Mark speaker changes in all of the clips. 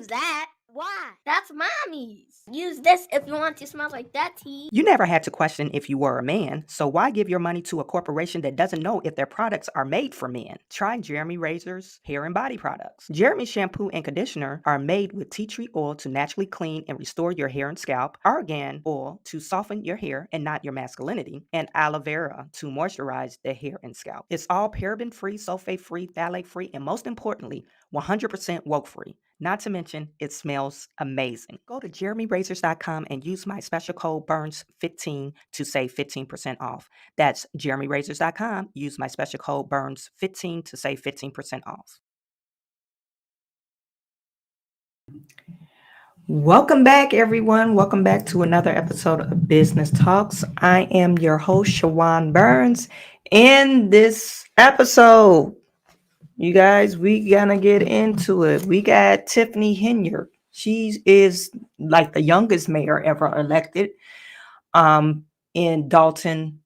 Speaker 1: that. Why? That's mommy's. Use this if you want to smell like daddy.
Speaker 2: You never had to question if you were a man, so why give your money to a corporation that doesn't know if their products are made for men? Try Jeremy Razor's hair and body products. Jeremy shampoo and conditioner are made with tea tree oil to naturally clean and restore your hair and scalp, argan oil to soften your hair and not your masculinity, and aloe vera to moisturize the hair and scalp. It's all paraben-free, sulfate-free, phthalate-free, and most importantly, 100% woke-free. Not to mention, it smells amazing. Go to jeremyrazors.com and use my special code BURNS15 to save 15% off. That's jeremyrazors.com. Use my special code BURNS15 to save 15% off. Welcome back, everyone. Welcome back to another episode of Business Talks. I am your host, Chawanne Burns. In this episode, you guys, we gonna get into it. We got Tiffany Henyard. She is like the youngest mayor ever elected in Dalton.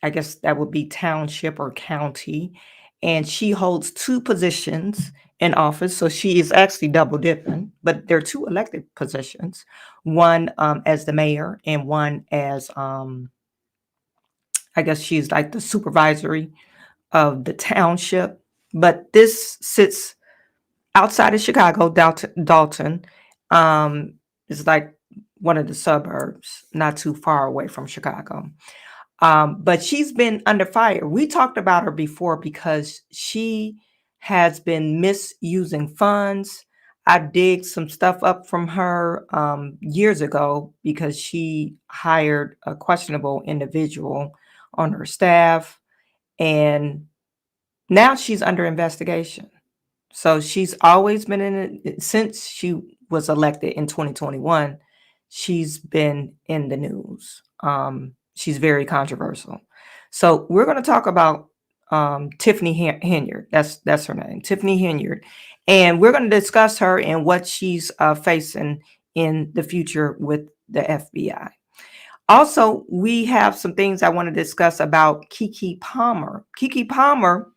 Speaker 2: I guess that would be township or county. And she holds two positions in office. So she is actually double dipping, but there are two elected positions, one as the mayor and one as, I guess she's like the supervisory of the township. But this sits outside of Chicago. Dalton is like one of the suburbs, not too far away from Chicago. But she's been under fire. We talked about her before because she has been misusing funds. I digged some stuff up from her years ago because she hired a questionable individual on her staff, and now she's under investigation. So she's always been in it since she was elected in 2021. She's been in the news. She's very controversial. So we're going to talk about Tiffany Henyard. That's her name, Tiffany Henyard, and we're going to discuss her and what she's facing in the future with the FBI. Also, we have some things I want to discuss about Kiki Palmer. Kiki Palmer,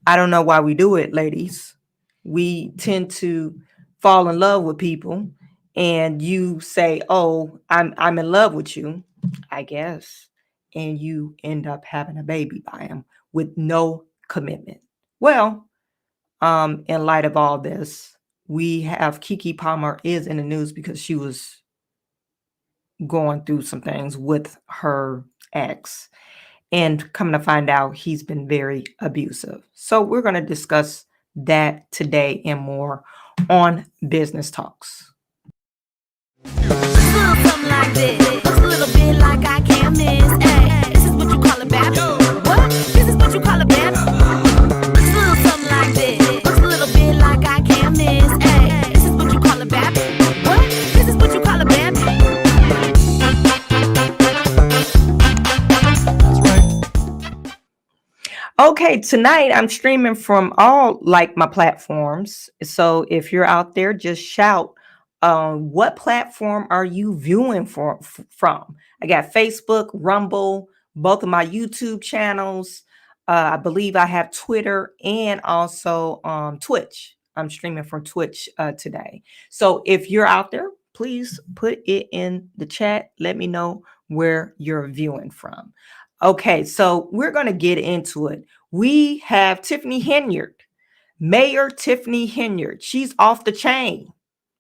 Speaker 2: I don't know why we do it, ladies. We tend to fall in love with people, and you say, "Oh, I'm in love with you," I guess, and you end up having a baby by him with no commitment. Well, in light of all this, we have Keke Palmer is in the news because she was going through some things with her ex, and coming to find out he's been very abusive. So we're going to discuss that today and more on Business Talks.
Speaker 3: Something like this, a little bit like I can't miss. Hey, this is what you call a bad. What? This is what you call a bad. Something like this, a little bit like I can't miss. Hey, this is what you call a bad. What? This is what you call a bad.
Speaker 2: Okay, tonight I'm streaming from all like my platforms. So if you're out there, just shout. What platform are you viewing from? I got Facebook, Rumble, both of my YouTube channels. I believe I have Twitter and also Twitch. I'm streaming from Twitch today. So if you're out there, please put it in the chat. Let me know where you're viewing from. Okay, so we're going to get into it. We have Tiffany Henyard, Mayor Tiffany Henyard. She's off the chain.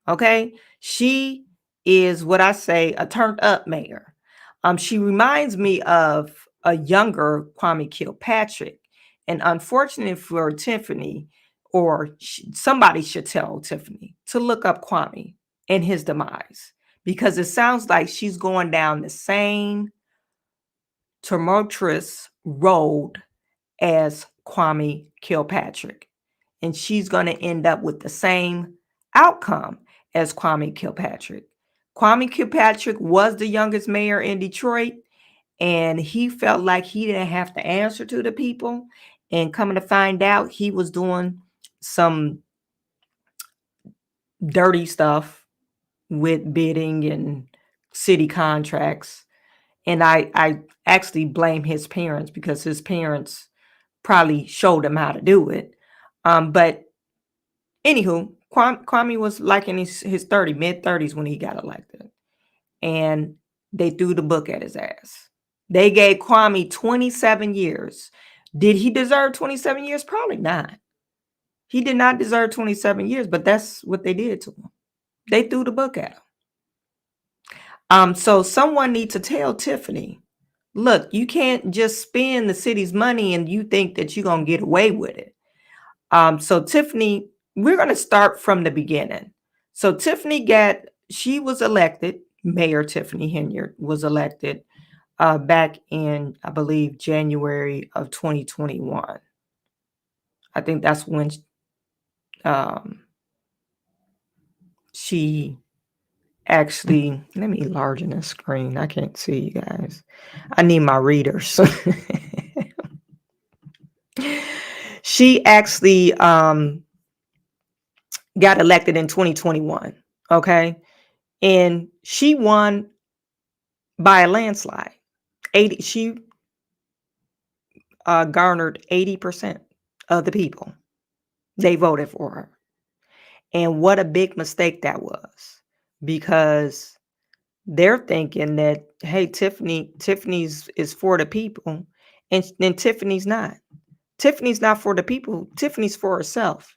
Speaker 2: Okay, she is what I say a turned up mayor. She reminds me of a younger Kwame Kilpatrick, and unfortunately for Tiffany, or somebody should tell Tiffany to look up Kwame and his demise, because it sounds like she's going down the same tumultuous road as Kwame Kilpatrick, and she's going to end up with the same outcome as Kwame Kilpatrick. Kwame Kilpatrick was the youngest mayor in Detroit, and he felt like he didn't have to answer to the people, and coming to find out, he was doing some dirty stuff with bidding and city contracts. And I actually blame his parents, because his parents probably showed him how to do it. But Anywho, Kwame was like in his mid-30s when he got elected. And they threw the book at his ass. They gave Kwame 27 years. Did he deserve 27 years? Probably not. He did not deserve 27 years, but that's what they did to him. They threw the book at him. So someone needs to tell Tiffany, look, you can't just spend the city's money and you think that you're going to get away with it. So Tiffany, we're going to start from the beginning. So she was elected, Mayor Tiffany Henyard was elected back in, I believe, January of 2021. I think that's when she actually, let me enlarge this screen. I can't see you guys. I need my readers. She actually got elected in 2021. Okay. And she won by a landslide. She garnered 80% of the people. They voted for her. And what a big mistake that was, because they're thinking that, hey, Tiffany's is for the people, and Tiffany's not. Tiffany's not for the people. Tiffany's for herself.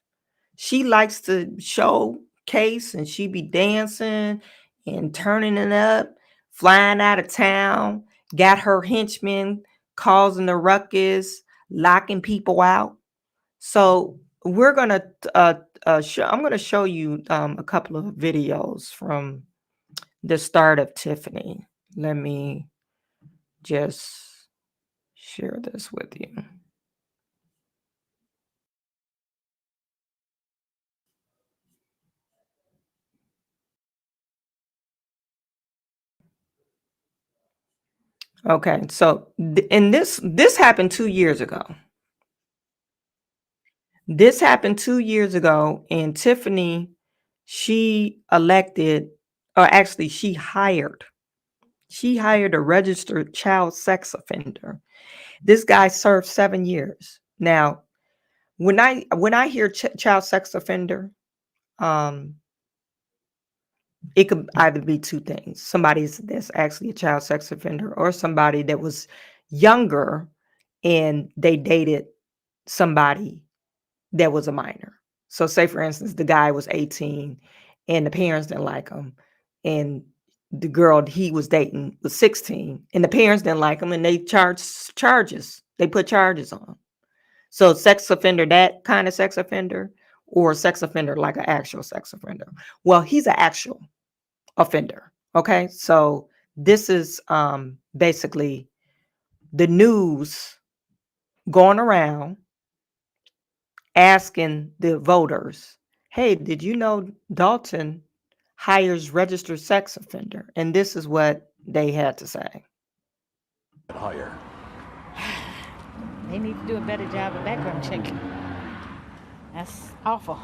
Speaker 2: She likes to showcase, and she be dancing and turning it up, flying out of town, got her henchmen causing the ruckus, locking people out. So we're gonna I'm gonna show you a couple of videos from the start of Tiffany. Let me just share this with you. Okay, so this happened 2 years ago. This happened 2 years ago, and Tiffany, she elected, or actually she hired a registered child sex offender. This guy served 7 years. Now, when I hear child sex offender, it could either be two things: somebody that's actually a child sex offender, or somebody that was younger and they dated somebody that was a minor. So say, for instance, the guy was 18 and the parents didn't like him, and the girl he was dating was 16 and the parents didn't like him, and they charges. They put charges on him. So sex offender, that kind of sex offender, or sex offender like an actual sex offender. Well, he's an actual offender. Okay. So this is basically the news going around asking the voters, hey, did you know Dalton hires registered sex offender? And this is what they had to say.
Speaker 4: Hire.
Speaker 5: They need to do a better job of background checking. That's awful.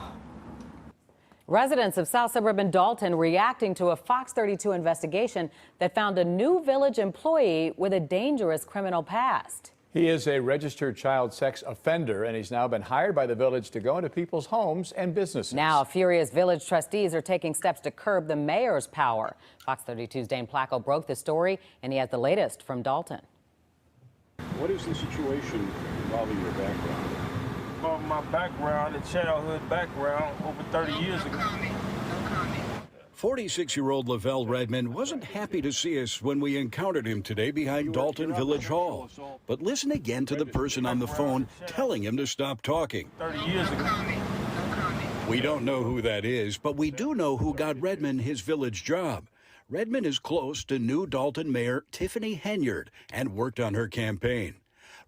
Speaker 6: Residents of South Suburban Dalton reacting to a Fox 32 investigation that found a new village employee with a dangerous criminal past.
Speaker 4: He is a registered child sex offender, and he's now been hired by the village to go into people's homes and businesses.
Speaker 6: Now, furious village trustees are taking steps to curb the mayor's power. Fox 32's Dane Placco broke the story, and he has the latest from Dalton.
Speaker 7: What is the situation involving your background?
Speaker 8: Well, my background, a childhood background, over 30 years ago.
Speaker 9: 46-year-old Lavelle Redmond wasn't happy to see us when we encountered him today behind Dalton Village Hall. But listen again to the person on the phone telling him to stop talking.
Speaker 8: 30 years ago.
Speaker 9: We don't know who that is, but we do know who got Redmond his village job. Redmond is close to new Dalton Mayor Tiffany Henyard and worked on her campaign.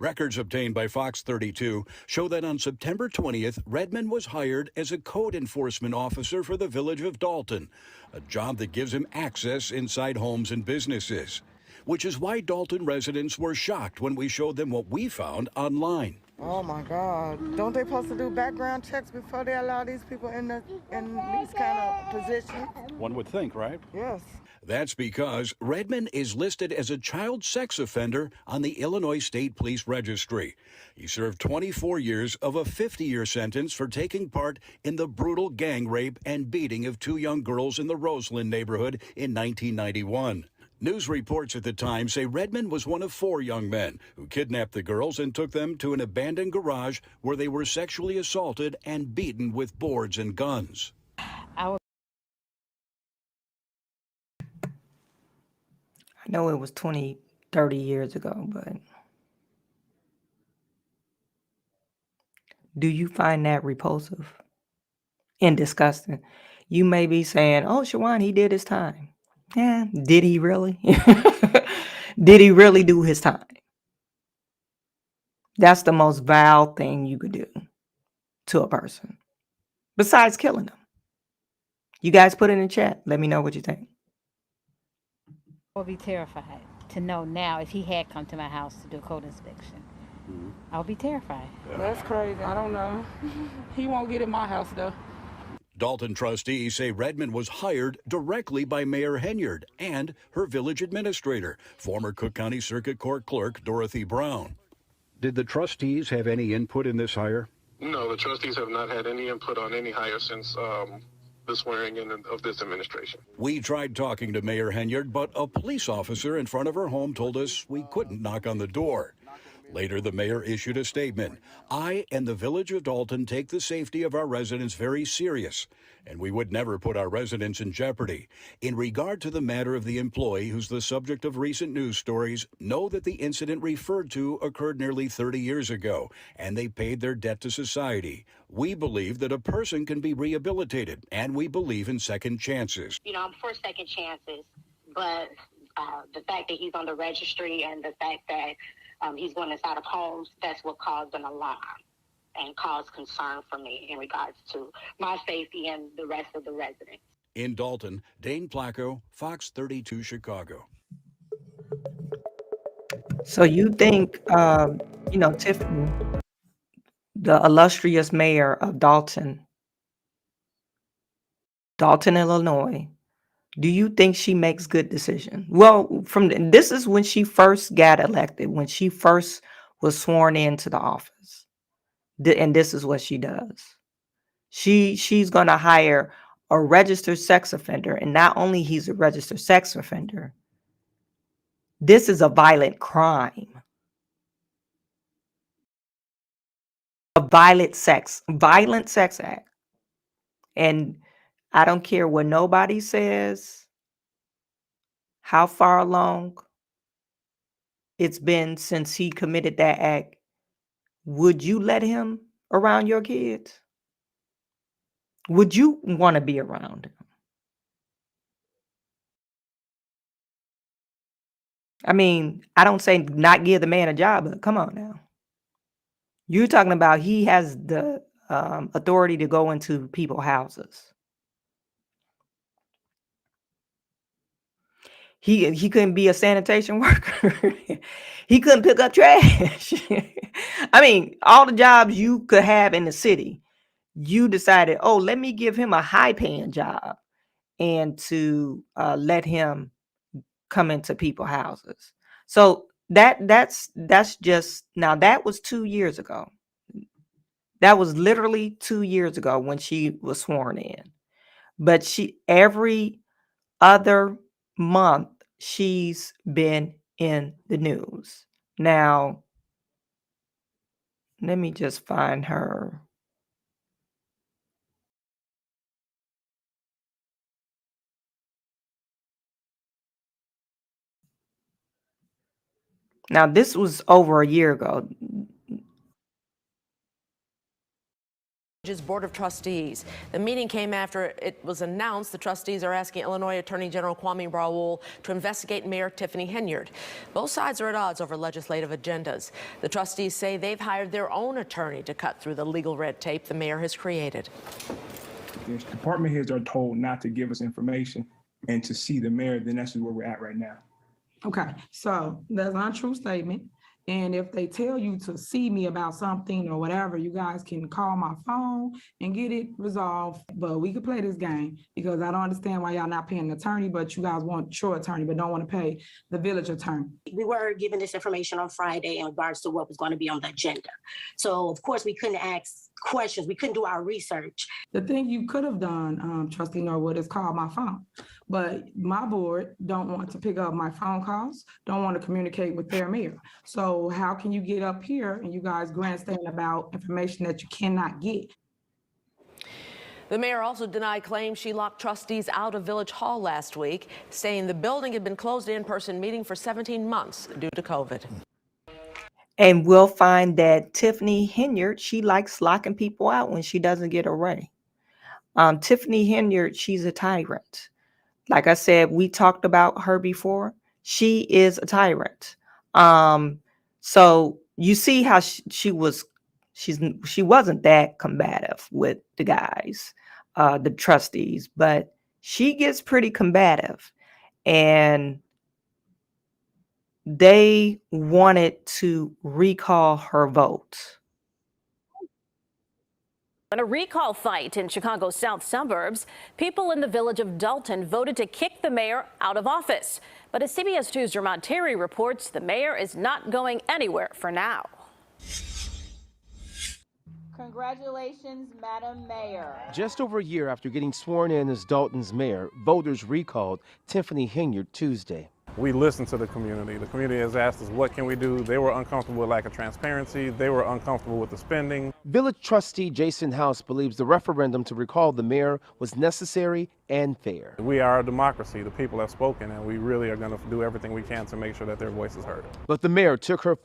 Speaker 9: Records obtained by Fox 32 show that on September 20th, Redmond was hired as a code enforcement officer for the village of Dalton, a job that gives him access inside homes and businesses, which is why Dalton residents were shocked when we showed them what we found online.
Speaker 10: Oh my God! Don't they supposed to do background checks before they allow these people in these kind of positions?
Speaker 7: One would think, right?
Speaker 10: Yes.
Speaker 9: That's because Redmond is listed as a child sex offender on the Illinois State Police Registry. He served 24 years of a 50-year sentence for taking part in the brutal gang rape and beating of 2 young girls in the Roseland neighborhood in 1991. News reports at the time say Redmond was one of 4 young men who kidnapped the girls and took them to an abandoned garage where they were sexually assaulted and beaten with boards and guns.
Speaker 2: I know it was 20, 30 years ago, but do you find that repulsive and disgusting? You may be saying, oh, Chawanne, he did his time. Yeah, did he really? Did he really do his time? That's the most vile thing you could do to a person, besides killing them. You guys put it in the chat. Let me know what you think.
Speaker 5: I would be terrified to know now if he had come to my house to do a code inspection. I would be terrified.
Speaker 10: That's crazy. I don't know. He won't get in my house, though.
Speaker 9: Dalton trustees say Redmond was hired directly by Mayor Henyard and her village administrator, former Cook County Circuit Court Clerk Dorothy Brown.
Speaker 7: Did the trustees have any input in this hire?
Speaker 11: No, the trustees have not had any input on any hire since the swearing in of this administration.
Speaker 9: We tried talking to Mayor Henyard, but a police officer in front of her home told us we couldn't knock on the door. Later, the mayor issued a statement. I and the village of Dalton take the safety of our residents very serious, and we would never put our residents in jeopardy. In regard to the matter of the employee who's the subject of recent news stories, know that the incident referred to occurred nearly 30 years ago, and they paid their debt to society. We believe that a person can be rehabilitated, and we believe in second chances.
Speaker 12: You know, I'm for second chances, but the fact that he's on the registry and the fact that he's going inside of homes, that's what caused an alarm and caused concern for me in regards to my safety and the rest of the residents.
Speaker 9: In Dalton, Dane Placco, Fox 32 Chicago.
Speaker 2: So you think, Tiffany, the illustrious mayor of Dalton, Illinois, do you think she makes good decisions? Well, this is when she first got elected, when she first was sworn into the office. And this is what she does. She's going to hire a registered sex offender. And not only he's a registered sex offender, this is a violent crime. A violent sex act. And I don't care what nobody says, how far along it's been since he committed that act. Would you let him around your kids? Would you want to be around him? I mean, I don't say not give the man a job, but come on now. You're talking about he has the authority to go into people's houses. He couldn't be a sanitation worker. He couldn't pick up trash. I mean, all the jobs you could have in the city, you decided, oh, let me give him a high-paying job and to let him come into people's houses. So that's just, now that was 2 years ago. That was literally 2 years ago when she was sworn in. But every other month she's been in the news. Now, let me just find her. Now, this was over a year ago.
Speaker 13: Board of Trustees. The meeting came after it was announced the trustees are asking Illinois Attorney General Kwame Raoul to investigate Mayor Tiffany Henyard. Both sides are at odds over legislative agendas. The trustees say they've hired their own attorney to cut through the legal red tape the mayor has created.
Speaker 14: The department heads are told not to give us information and to see the mayor, then that's where we're at right now.
Speaker 10: Okay, so that's not a true statement. And if they tell you to see me about something or whatever, you guys can call my phone and get it resolved. But we could play this game because I don't understand why y'all not paying an attorney, but you guys want your attorney, but don't want to pay the village attorney.
Speaker 15: We were given this information on Friday in regards to what was going to be on the agenda. So, of course, we couldn't ask questions. We couldn't do our research.
Speaker 10: The thing you could have done, Trustee Norwood, is call my phone. But my board don't want to pick up my phone calls, don't want to communicate with their mayor. So how can you get up here and you guys grandstand about information that you cannot get?
Speaker 13: The mayor also denied claims she locked trustees out of Village Hall last week, saying the building had been closed to in-person meeting for 17 months due to COVID.
Speaker 2: And we'll find that Tiffany Henyard, she likes locking people out when she doesn't get her way. Tiffany Henyard, she's a tyrant. Like I said, we talked about her before. She is a tyrant. So you see how she wasn't that combative with the guys, the trustees, but she gets pretty combative, and they wanted to recall her vote.
Speaker 16: In a recall fight in Chicago's south suburbs, people in the village of Dalton voted to kick the mayor out of office. But as CBS 2's Dermont Terry reports, the mayor is not going anywhere for now.
Speaker 17: Congratulations, Madam Mayor.
Speaker 18: Just over a year after getting sworn in as Dalton's mayor, voters recalled Tiffany Henyard Tuesday.
Speaker 19: We listened to the community. The community has asked us, what can we do? They were uncomfortable with lack of transparency. They were uncomfortable with the spending.
Speaker 18: Village trustee Jason House believes the referendum to recall the mayor was necessary and fair.
Speaker 19: We are a democracy. The people have spoken, and we really are going to do everything we can to make sure that their voice is heard.
Speaker 18: But the mayor took her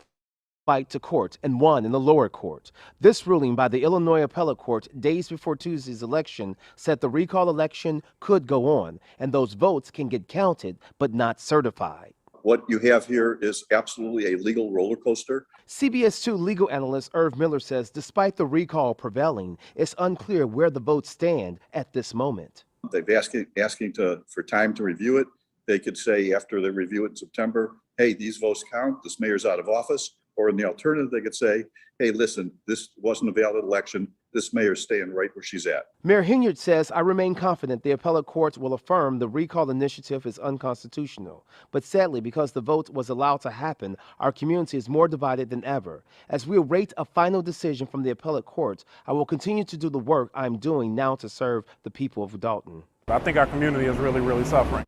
Speaker 18: fight to court and won in the lower court. This ruling by the Illinois Appellate Court days before Tuesday's election said the recall election could go on and those votes can get counted but not certified.
Speaker 20: What you have here is absolutely a legal roller coaster.
Speaker 18: CBS 2 legal analyst Irv Miller says despite the recall prevailing, it's unclear where the votes stand at this moment.
Speaker 20: They've asking for time to review it. They could say after they review it in September, hey, these votes count, this mayor's out of office. Or in the alternative, they could say, hey, listen, this wasn't a valid election. This mayor's staying right where she's at.
Speaker 18: Mayor Henyard says, I remain confident the appellate courts will affirm the recall initiative is unconstitutional. But sadly, because the vote was allowed to happen, our community is more divided than ever. As we await a final decision from the appellate courts, I will continue to do the work I'm doing now to serve the people of Dalton.
Speaker 19: I think our community is really, really suffering.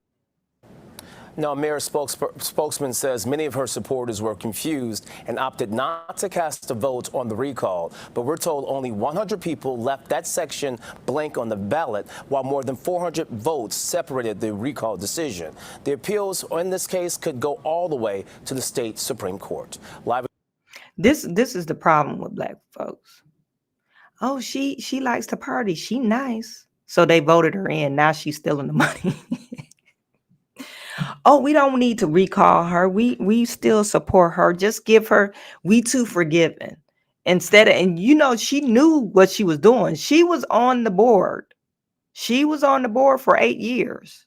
Speaker 21: Now, Mayor's spokesman says many of her supporters were confused and opted not to cast a vote on the recall. But we're told only 100 people left that section blank on the ballot, while more than 400 votes separated the recall decision. The appeals in this case could go all the way to the state Supreme Court.
Speaker 2: This is the problem with black folks. Oh, she likes to party. She nice. So they voted her in. Now she's stealing the money. Oh, we don't need to recall her. We still support her. Just give her, we too forgiving. Instead of, and you know, she knew what she was doing. She was on the board. She was on the board for 8 years.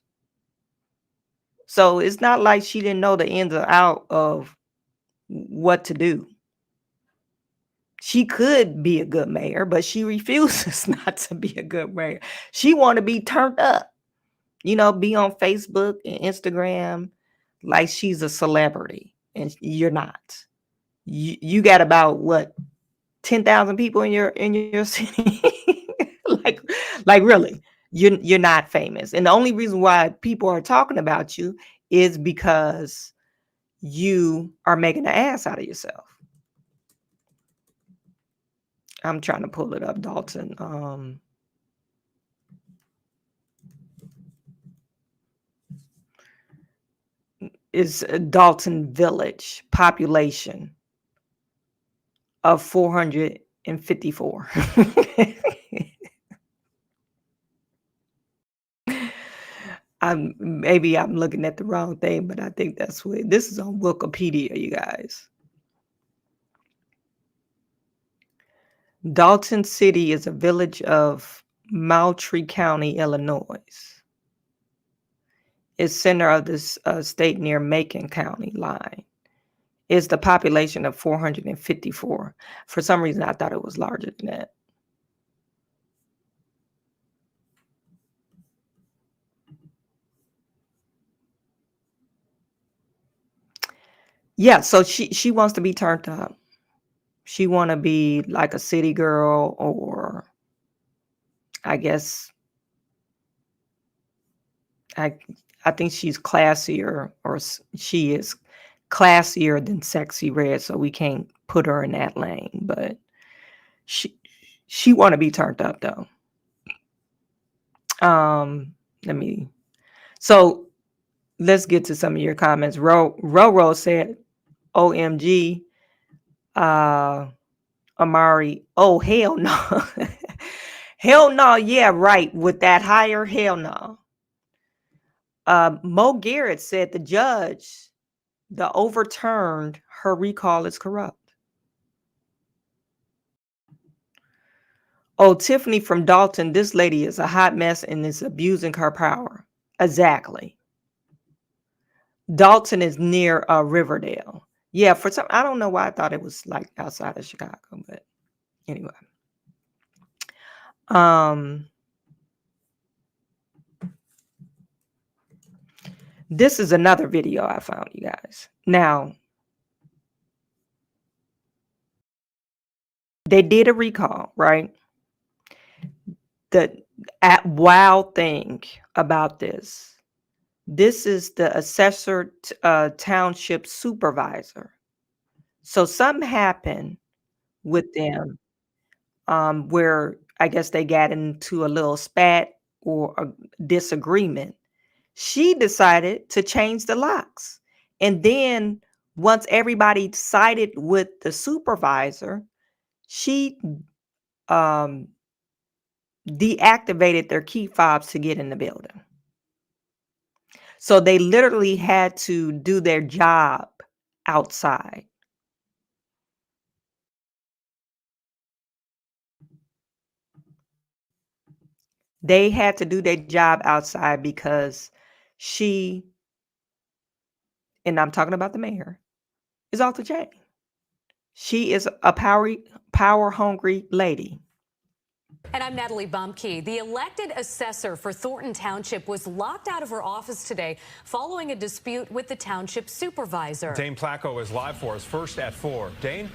Speaker 2: So it's not like she didn't know the ins and out of what to do. She could be a good mayor, but she refuses not to be a good mayor. She want to be turned up. You know, be on Facebook and Instagram like she's a celebrity, and you're not. You got about what, 10,000 people in your city? like really, you're not famous, and the only reason why people are talking about you is because you are making an ass out of yourself. I'm trying to pull it up, Dalton. Is Dalton Village population of 454. Maybe I'm looking at the wrong thing, but I think that's what this is on Wikipedia, you guys. Dalton City is a village of Moultrie County, Illinois. It's center of this state near Macon County line. is the population of 454. For some reason, I thought it was larger than that. Yeah, so she wants to be turned up. She want to be like a city girl, or I guess I think she's classier, or she is classier than Sexy Red, so we can't put her in that lane. But she want to be turned up though. So let's get to some of your comments. Roro said, "OMG, Amari. Oh hell no, hell no. Yeah, right. With that higher, hell no." Mo Garrett said the judge, the overturned her recall is corrupt. Oh, Tiffany from Dalton, this lady is a hot mess and is abusing her power. Exactly. Dalton is near Riverdale. Yeah, for some, I don't know why I thought it was like outside of Chicago, but anyway. This is another video I found, you guys. Now, they did a recall, right? The wild thing about this is the assessor township supervisor. So something happened with them where I guess they got into a little spat or a disagreement. She decided to change the locks. And then once everybody sided with the supervisor, she deactivated their key fobs to get in the building. So they literally had to do their job outside. They had to do their job outside because she, and I'm talking about the mayor, is off the chain. She is a power hungry lady.
Speaker 1: And I'm Natalie Bumke. The elected assessor for Thornton Township was locked out of her office today following a dispute with the township supervisor.
Speaker 22: Dane Placco is live for us first at 4. Dane?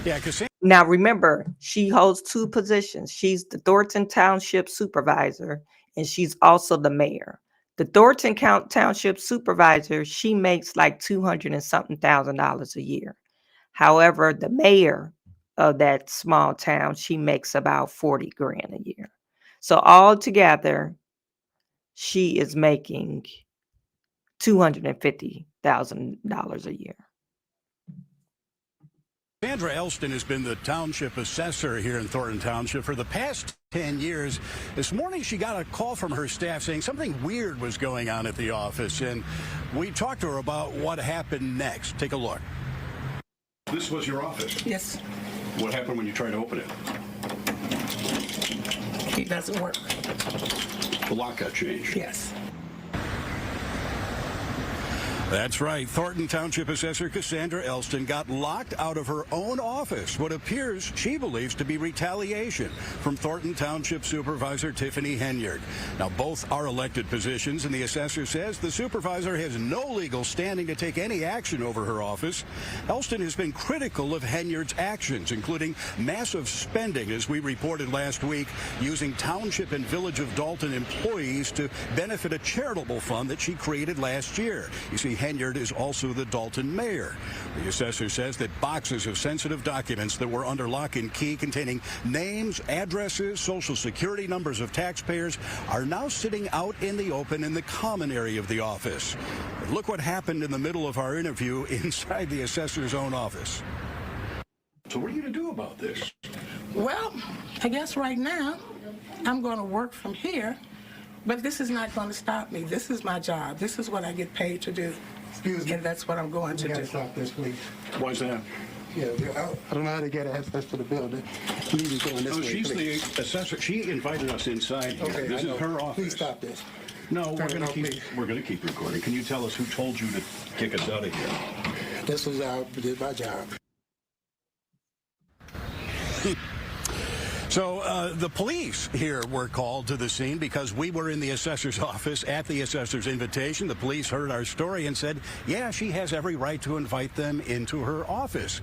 Speaker 9: Yeah, because
Speaker 2: now remember, she holds two positions. She's the Thornton Township supervisor, and she's also the mayor. The Thornton Township supervisor, she makes like $200 and something thousand a year. However, the mayor of that small town, she makes about 40 grand a year. So altogether, she is making $250,000 a year.
Speaker 9: Sandra Elston has been the township assessor here in Thornton Township for the past 10 years. This morning, she got a call from her staff saying something weird was going on at the office, and we talked to her about what happened next. Take a look.
Speaker 7: This was your office?
Speaker 23: Yes.
Speaker 7: What happened when you tried to open it?
Speaker 23: It doesn't work.
Speaker 7: The lock got changed?
Speaker 23: Yes.
Speaker 9: That's right. Thornton Township Assessor Cassandra Elston got locked out of her own office, what appears she believes to be retaliation from Thornton Township Supervisor Tiffany Henyard. Now, both are elected positions, and the assessor says the supervisor has no legal standing to take any action over her office. Elston has been critical of Henyard's actions, including massive spending, as we reported last week, using Township and Village of Dalton employees to benefit a charitable fund that she created last year. You see, Henyard is also the Dalton mayor. The assessor says that boxes of sensitive documents that were under lock and key containing names, addresses, social security numbers of taxpayers are now sitting out in the open in the common area of the office. But look what happened in the middle of our interview inside the assessor's own office.
Speaker 7: So what are you going to do about this?
Speaker 23: Well, I guess right now I'm going to work from here, but this is not going to stop me. This is my job. This is what I get paid to do.
Speaker 24: Excuse me.
Speaker 23: And that's what I'm going to do.
Speaker 24: Stop this, please.
Speaker 7: Why is that?
Speaker 24: Yeah, I don't know how to get access to the building. Please go in this way,
Speaker 7: She's
Speaker 24: please.
Speaker 7: the assessor. She invited us inside here.
Speaker 24: Okay,
Speaker 7: This
Speaker 24: I know.
Speaker 7: is her office.
Speaker 24: Please stop this.
Speaker 7: No,
Speaker 24: Turn it off, please.
Speaker 7: we're gonna keep recording. Can you tell us who told you to kick us out of here?
Speaker 24: This was my job.
Speaker 9: So the police here were called to the scene because we were in the assessor's office at the assessor's invitation. The police heard our story and said, yeah, she has every right to invite them into her office.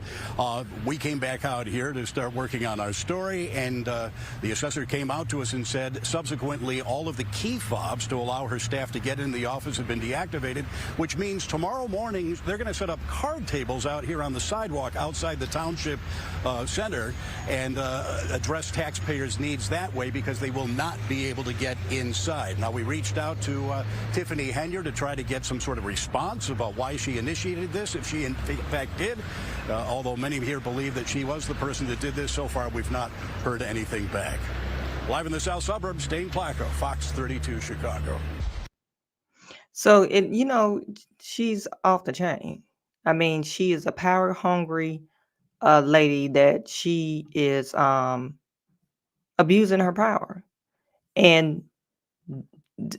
Speaker 9: We came back out here to start working on our story, and the assessor came out to us and said subsequently all of the key fobs to allow her staff to get in the office have been deactivated, which means tomorrow morning they're going to set up card tables out here on the sidewalk outside the township center and address taxpayers' needs that way, because they will not be able to get inside. Now, we reached out to Tiffany Henyard to try to get some sort of response about why she initiated this, if she in fact did, although many here believe that she was the person that did this. So far, we've not heard anything back. Live in the South Suburbs, Dane Placco, Fox 32 Chicago.
Speaker 2: So, she's off the chain. I mean, she is a power-hungry lady that she is abusing her power. And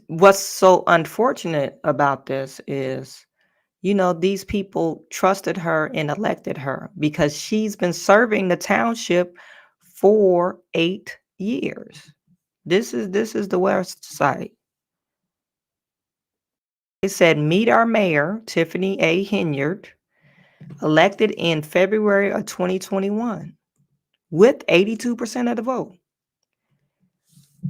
Speaker 2: what's so unfortunate about this is, these people trusted her and elected her because she's been serving the township for 8 years. This is the website. It said, meet our mayor, Tiffany A. Henyard, elected in February of 2021 with 82% of the vote.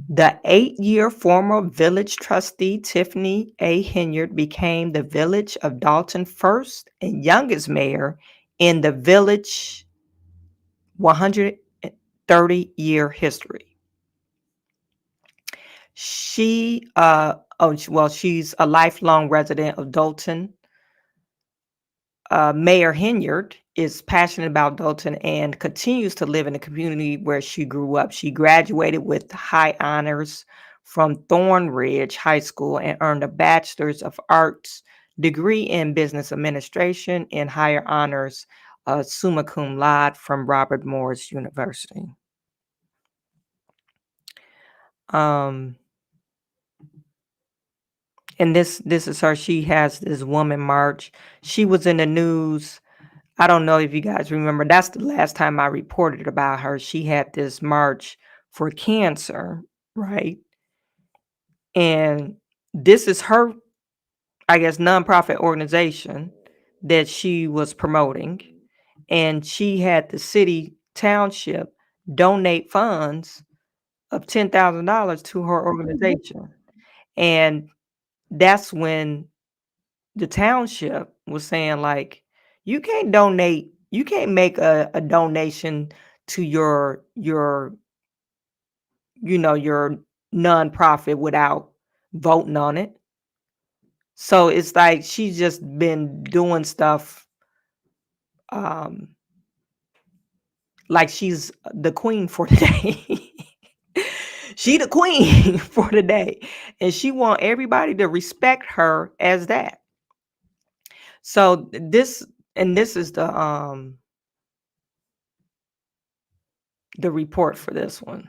Speaker 2: The 8-year former village trustee Tiffany A. Henyard became the village of Dalton first and youngest mayor in the village 130-year history. She's a lifelong resident of Dalton. Mayor Henyard is passionate about Dalton and continues to live in the community where she grew up. She graduated with high honors from Thornridge High School and earned a Bachelor's of Arts degree in Business Administration and higher honors summa cum laude from Robert Morris University. And this is her. She has this woman march. She was in the news. I don't know if you guys remember. That's the last time I reported about her. She had this march for cancer, right? And this is her, I guess, nonprofit organization that she was promoting. And she had the city township donate funds of $10,000 to her organization. And that's when the township was saying, like, you can't donate, you can't make a donation to your nonprofit without voting on it. So it's like she's just been doing stuff like she's the queen for the day. She the queen for the day, and she want everybody to respect her as that. So this is the report for this one.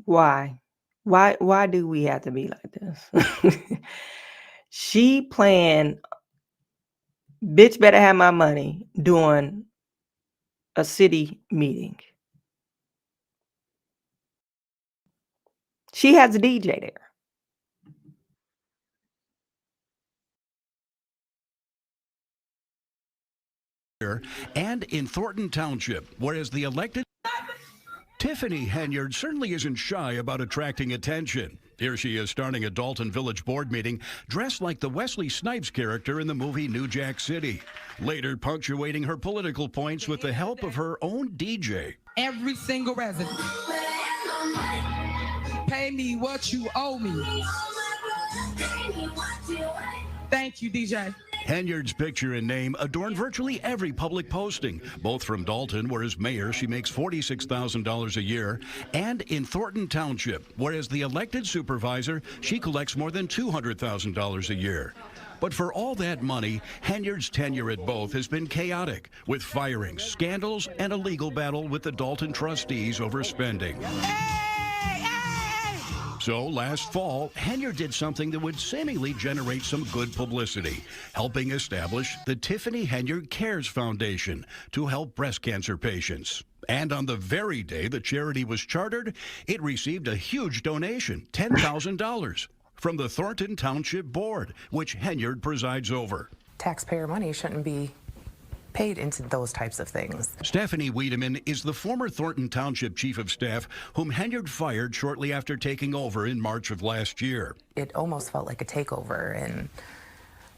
Speaker 2: Why? Why do we have to be like this? She planned Bitch better have my money during a city meeting. She has a DJ there.
Speaker 9: And in Thornton Township, whereas the elected Tiffany Henyard certainly isn't shy about attracting attention. Here she is starting a Dalton Village board meeting dressed like the Wesley Snipes character in the movie New Jack City, later punctuating her political points with the help of her own DJ.
Speaker 3: Every single resident. Pay me what you owe me. Thank you, DJ.
Speaker 9: Henyard's picture and name adorn virtually every public posting, both from Dalton, where as mayor she makes $46,000 a year, and in Thornton Township, where as the elected supervisor she collects more than $200,000 a year. But for all that money, Henyard's tenure at both has been chaotic, with firings, scandals, and a legal battle with the Dalton trustees over spending. So last fall, Henyard did something that would seemingly generate some good publicity, helping establish the Tiffany Henyard Cares Foundation to help breast cancer patients. And on the very day the charity was chartered, it received a huge donation, $10,000, from the Thornton Township Board, which Henyard presides over.
Speaker 4: Taxpayer money shouldn't be paid into those types of things.
Speaker 9: Stephanie Wiedemann is the former Thornton Township Chief of Staff whom Henyard fired shortly after taking over in March of last year.
Speaker 4: It almost felt like a takeover, and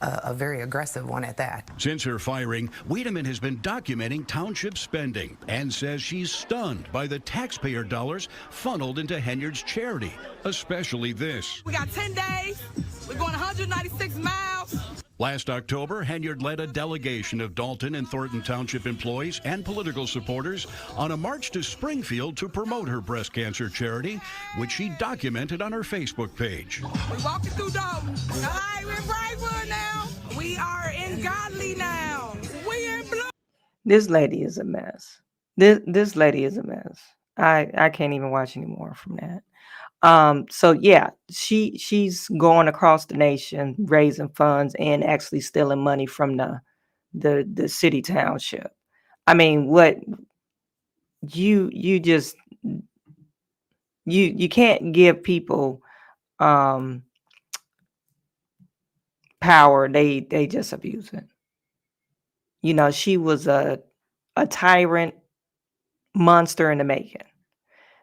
Speaker 4: a very aggressive one at that.
Speaker 9: Since her firing, Wiedemann has been documenting township spending and says she's stunned by the taxpayer dollars funneled into Henyard's charity, especially this.
Speaker 3: We got 10 days. We're going 196 miles.
Speaker 9: Last October, Henyard led a delegation of Dalton and Thornton Township employees and political supporters on a march to Springfield to promote her breast cancer charity, which she documented on her Facebook page.
Speaker 3: We're walking through Dalton. All right, we're in Brightwood now. We are in Godly now. We in Blue.
Speaker 2: This lady is a mess. This lady is a mess. I can't even watch anymore from that. So yeah, she's going across the nation raising funds and actually stealing money from the city township. I mean, what you can't give people power. They just abuse it. You know, she was a tyrant monster in the making.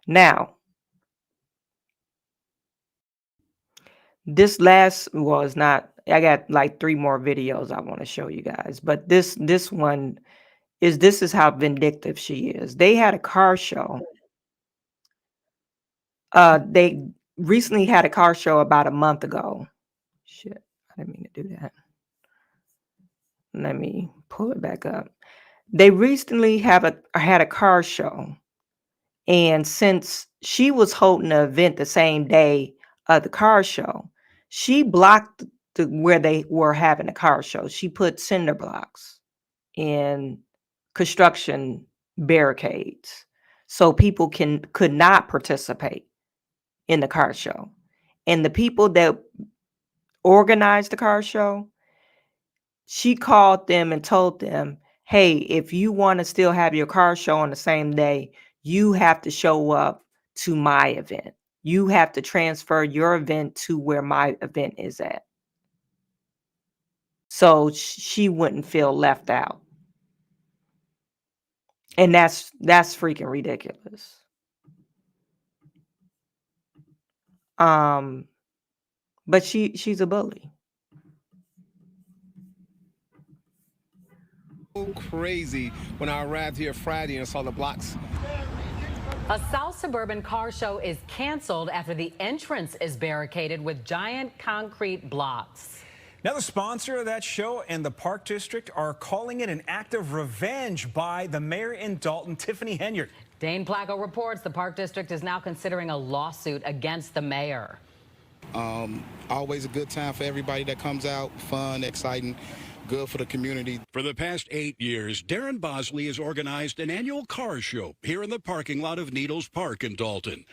Speaker 2: Now, this last was not, I got like 3 more videos I want to show you guys, but this one is how vindictive she is. They had a car show. They recently had a car show about a month ago. Shit, I didn't mean to do that. Let me pull it back up. They recently had a car show, and since she was holding an event the same day of the car show, she blocked where they were having a car show. She put cinder blocks and construction barricades so people could not participate in the car show. And the people that organized the car show, she called them and told them, hey, if you want to still have your car show on the same day, you have to show up to my event. You have to transfer your event to where my event is at. So she wouldn't feel left out. And that's freaking ridiculous. But she's a bully.
Speaker 6: Crazy when I arrived here Friday and saw the blocks.
Speaker 1: A South Suburban car show is canceled after the entrance is barricaded with giant concrete blocks.
Speaker 8: Now the sponsor of that show and the Park District are calling it an act of revenge by the mayor in Dalton, Tiffany Henyard.
Speaker 1: Dane Placco reports the Park District is now considering a lawsuit against the mayor.
Speaker 24: Always a good time for everybody that comes out, fun, exciting. good for the community.
Speaker 9: For the past 8 years, Darren Bosley has organized an annual car show here in the parking lot of Needles Park in Dalton.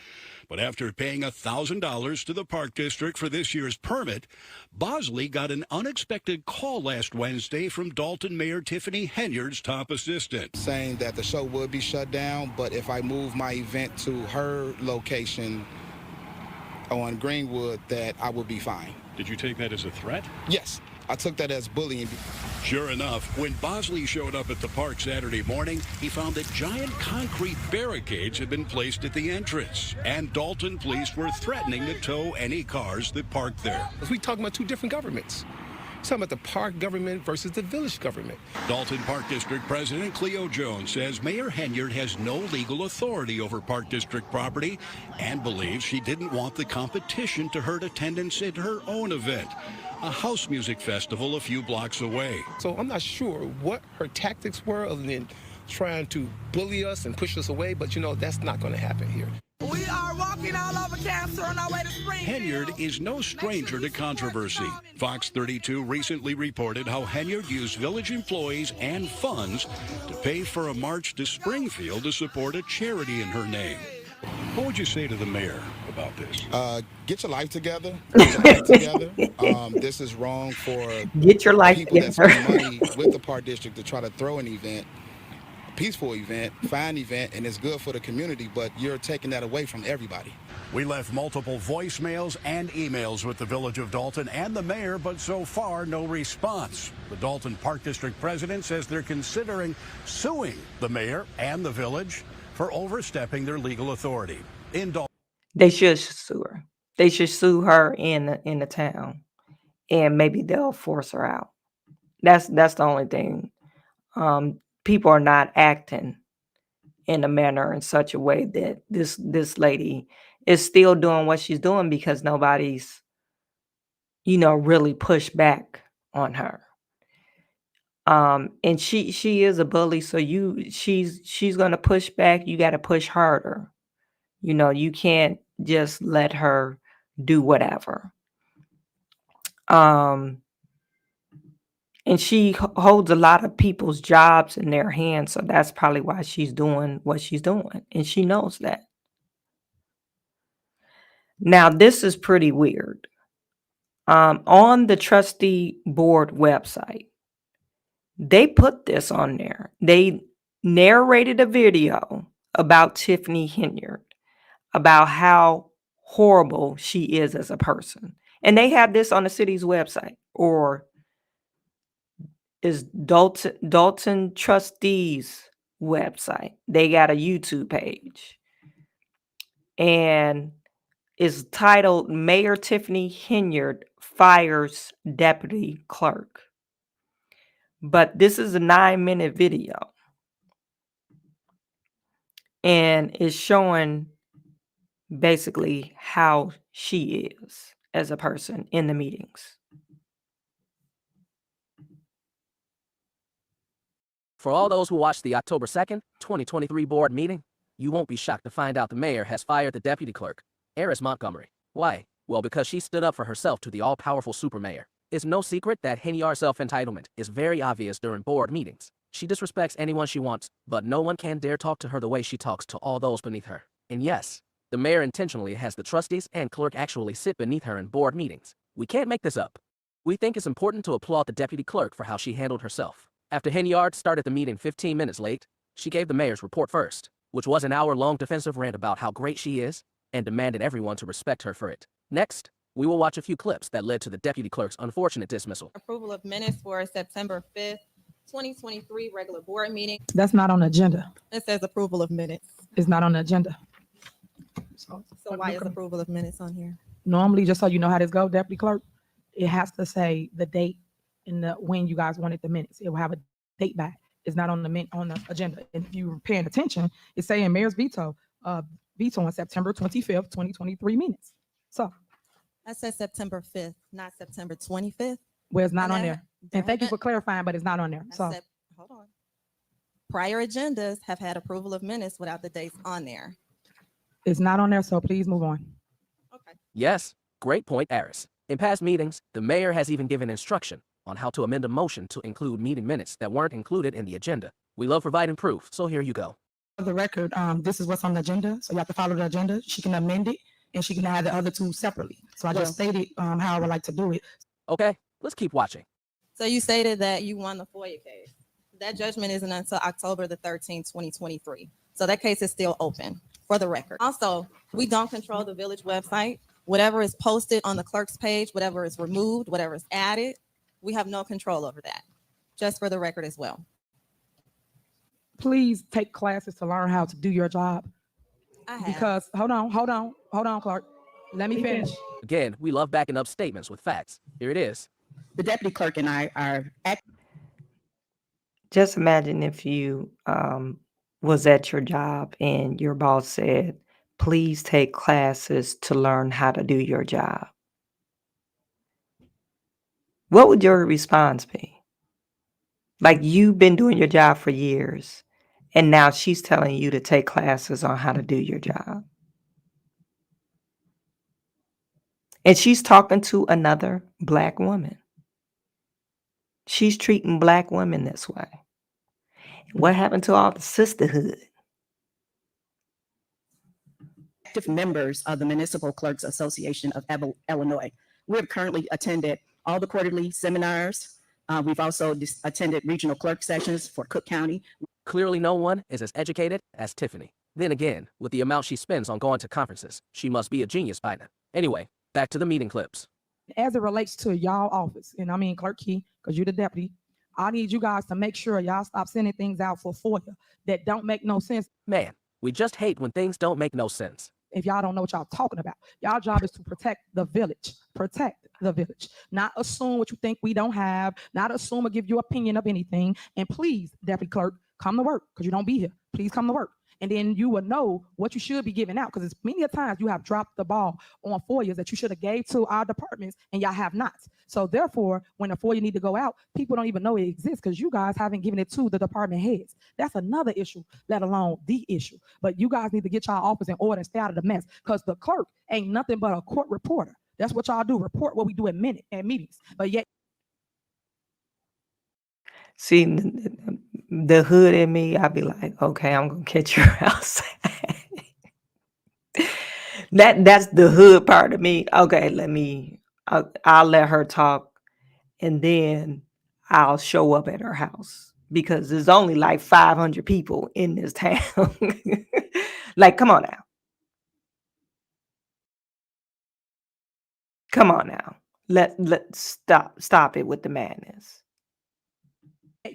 Speaker 9: But after paying $1,000 to the Park District for this year's permit, Bosley got an unexpected call last Wednesday from Dalton Mayor Tiffany Henyard's top assistant.
Speaker 24: Saying that the show would be shut down, but if I move my event to her location on Greenwood, that I would be fine.
Speaker 9: Did you take that as a threat?
Speaker 24: Yes, I took that as bullying.
Speaker 9: Sure enough, when Bosley showed up at the park Saturday morning, he found that giant concrete barricades had been placed at the entrance, and Dalton police were threatening to tow any cars that parked there.
Speaker 24: We talking about two different governments. We're talking about the park government versus the village government.
Speaker 9: Dalton Park District President Cleo Jones says Mayor Henyard has no legal authority over Park District property and believes she didn't want the competition to hurt attendance at her own event, a house music festival a few blocks away.
Speaker 24: So I'm not sure what her tactics were other than trying to bully us and push us away, but that's not going to happen here.
Speaker 3: We are walking all over cancer on our way to Springfield.
Speaker 9: Henyard is no stranger to controversy. Fox 32 recently reported how Henyard used village employees and funds to pay for a march to Springfield to support a charity in her name. What would you say to the mayor about this?
Speaker 24: Get your life together. Get your life together. This is wrong for
Speaker 2: Get your life
Speaker 24: people that
Speaker 2: together.
Speaker 24: spend money with the Park District to try to throw an event, peaceful event, fine event, and it's good for the community, but you're taking that away from everybody.
Speaker 9: We left multiple voicemails and emails with the Village of Dalton and the mayor, but so far no response. The Dalton Park District president says they're considering suing the mayor and the village for overstepping their legal authority. In Dalton,
Speaker 2: They should sue her. They should sue her in the town, and maybe they'll force her out. That's the only thing. People are not acting in a manner in such a way that this lady is still doing what she's doing because nobody's, really pushed back on her. And she is a bully, so she's gonna push back. You got to push harder. You can't just let her do whatever. And she holds a lot of people's jobs in their hands, so that's probably why she's doing what she's doing, and she knows that. Now, this is pretty weird. On the trustee board website, they put this on there. They narrated a video about Tiffany Henyard, about how horrible she is as a person. And they have this on the city's website, or is Dalton Trustees website. They got a YouTube page. And it's titled Mayor Tiffany Henyard Fires Deputy Clerk. But this is a 9-minute video. And it's showing basically how she is as a person in the meetings.
Speaker 5: For all those who watched the October 2nd, 2023 board meeting, you won't be shocked to find out the mayor has fired the deputy clerk, Eris Montgomery. Why? Well, because she stood up for herself to the all-powerful super mayor. It's no secret that Henyard's self-entitlement is very obvious during board meetings. She disrespects anyone she wants, but no one can dare talk to her the way she talks to all those beneath her. And yes, the mayor intentionally has the trustees and clerk actually sit beneath her in board meetings. We can't make this up. We think it's important to applaud the deputy clerk for how she handled herself. After Henyard started the meeting 15 minutes late, she gave the mayor's report first, which was an hour-long defensive rant about how great she is, and demanded everyone to respect her for it. Next, we will watch a few clips that led to the deputy clerk's unfortunate dismissal.
Speaker 11: Approval of minutes for September 5th, 2023 regular board meeting.
Speaker 10: That's not on the agenda.
Speaker 11: It says approval of minutes.
Speaker 10: It's not on the agenda.
Speaker 11: So why is approval of minutes on here?
Speaker 10: Normally, just so you know how this goes, Deputy Clerk, it has to say the date and when you guys wanted the minutes. It will have a date back. It's not on the agenda. And if you're paying attention, it's saying mayor's veto on September 25th, 2023 minutes. So
Speaker 11: That says September 5th, not September 25th.
Speaker 10: well, it's not on there. And thank you for clarifying, but it's not on there. So
Speaker 11: Hold on. Prior agendas have had approval of minutes without the dates on there.
Speaker 10: it's not on there. So please move on.
Speaker 5: Yes, great point, Eris. In past meetings, the mayor has even given instruction on how to amend a motion to include meeting minutes that weren't included in the agenda. We love providing proof, so here you go.
Speaker 10: For the record, this is what's on the agenda, so you have to follow the agenda. She can amend it, and she can add the other two separately. So I just stated how I would like to do it.
Speaker 5: Okay, let's keep watching.
Speaker 11: So you stated that you won the FOIA case. That judgment isn't until October the 13th, 2023. So that case is still open, for the record. Also, we don't control the village website. Whatever is posted on the clerk's page, whatever is removed, whatever is added, we have no control over that, just for the record as well.
Speaker 10: Please take classes to learn how to do your job. Because, hold on, Clark. Let me finish.
Speaker 5: Again, we love backing up statements with facts. Here it is.
Speaker 12: The deputy clerk and I are
Speaker 2: Just imagine if you was at your job and your boss said, please take classes to learn how to do your job. What would your response be? Like, you've been doing your job for years, and now she's telling you to take classes on how to do your job. And she's talking to another Black woman. She's treating Black women this way. What happened to all the sisterhood?
Speaker 12: active members of the Municipal Clerks Association of Illinois. We have currently attended all the quarterly seminars. We've also attended regional clerk sessions for Cook County.
Speaker 5: Clearly no one is as educated as Tiffany. Then again, with the amount she spends on going to conferences, she must be a genius by now. Anyway, back to the meeting clips.
Speaker 10: As it relates to y'all office, and I mean Clerk Key, because you're the deputy, I need you guys to make sure y'all stop sending things out for FOIA that don't make no sense.
Speaker 5: Man, we just hate when things don't make no sense.
Speaker 10: If y'all don't know what y'all talking about, y'all job is to protect the village, not assume what you think we don't have, not assume or give you opinion of anything. And please, Deputy Clerk, come to work because you don't be here. Please come to work. And then you will know what you should be giving out, because it's many a times you have dropped the ball on FOIAs that you should have gave to our departments and y'all have not. So therefore, when a FOIA need to go out, people don't even know it exists because you guys haven't given it to the department heads. That's another issue, let alone the issue. But you guys need to get y'all office in order and stay out of the mess, because the clerk ain't nothing but a court reporter. That's what y'all do, report what we do at meetings. But yet,
Speaker 2: see, the hood in me, I'd be like, okay, I'm gonna catch your outside. That's the hood part of me. Okay, I'll let her talk, and then I'll show up at her house, because there's only like 500 people in this town. Like, come on now. Come on now. Let's stop it with the madness.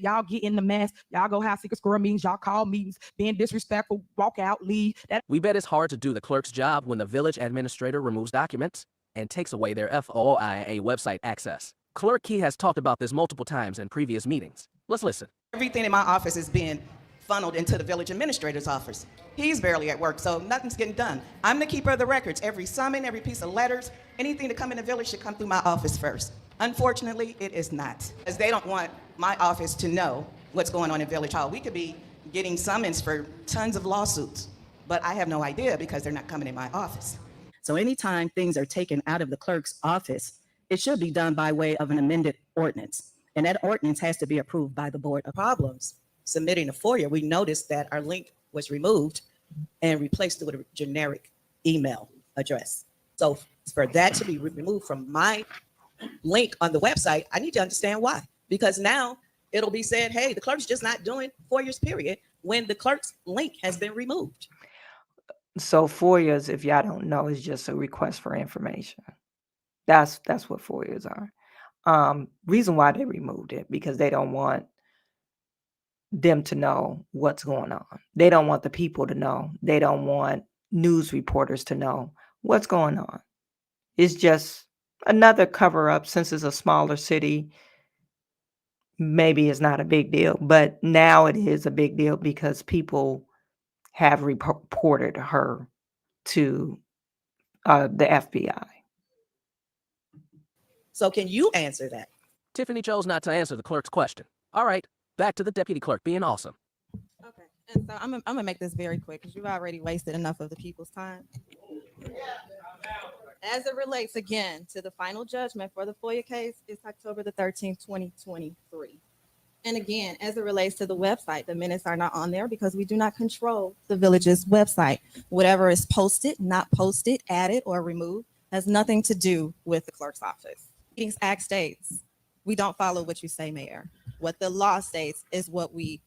Speaker 10: y'all get in the mess, y'all go have secret squirrel meetings, y'all call meetings, being disrespectful, walk out, leave.
Speaker 5: We bet it's hard to do the clerk's job when the village administrator removes documents and takes away their FOIA website access. Clerk Key has talked about this multiple times in previous meetings. Let's listen.
Speaker 13: Everything in my office is being funneled into the village administrator's office. He's barely at work, so nothing's getting done. I'm the keeper of the records. Every summon, every piece of letters, anything to come in the village should come through my office first. Unfortunately, it is not, as they don't want my office to know what's going on in Village Hall. We could be getting summons for tons of lawsuits, but I have no idea because they're not coming in my office.
Speaker 12: So anytime things are taken out of the clerk's office, it should be done by way of an amended ordinance. And that ordinance has to be approved by the board.
Speaker 13: Problems submitting a FOIA, we noticed that our link was removed and replaced with a generic email address. So for that to be removed from my link on the website, I need to understand why. Because now it'll be said, hey, the clerk's just not doing FOIAs, period, when the clerk's link has been removed.
Speaker 2: So FOIAs, if y'all don't know, is just a request for information. That's what FOIAs are. Reason why they removed it, because they don't want them to know what's going on. They don't want the people to know. They don't want news reporters to know what's going on. It's just another cover up. Since it's a smaller city, maybe it's not a big deal, but now it is a big deal because people have reported her to the FBI.
Speaker 13: So can you answer that?
Speaker 5: Tiffany chose not to answer the clerk's question. All right, back to the deputy clerk being awesome.
Speaker 11: Okay, and so I'm gonna make this very quick because you've already wasted enough of the people's time. As it relates again to the final judgment for the FOIA case, it's October the 13th, 2023. And again, as it relates to the website, the minutes are not on there because we do not control the village's website. Whatever is posted, not posted, added, or removed has nothing to do with the clerk's office. Meetings Act states, we don't follow what you say, Mayor. What the law states is what we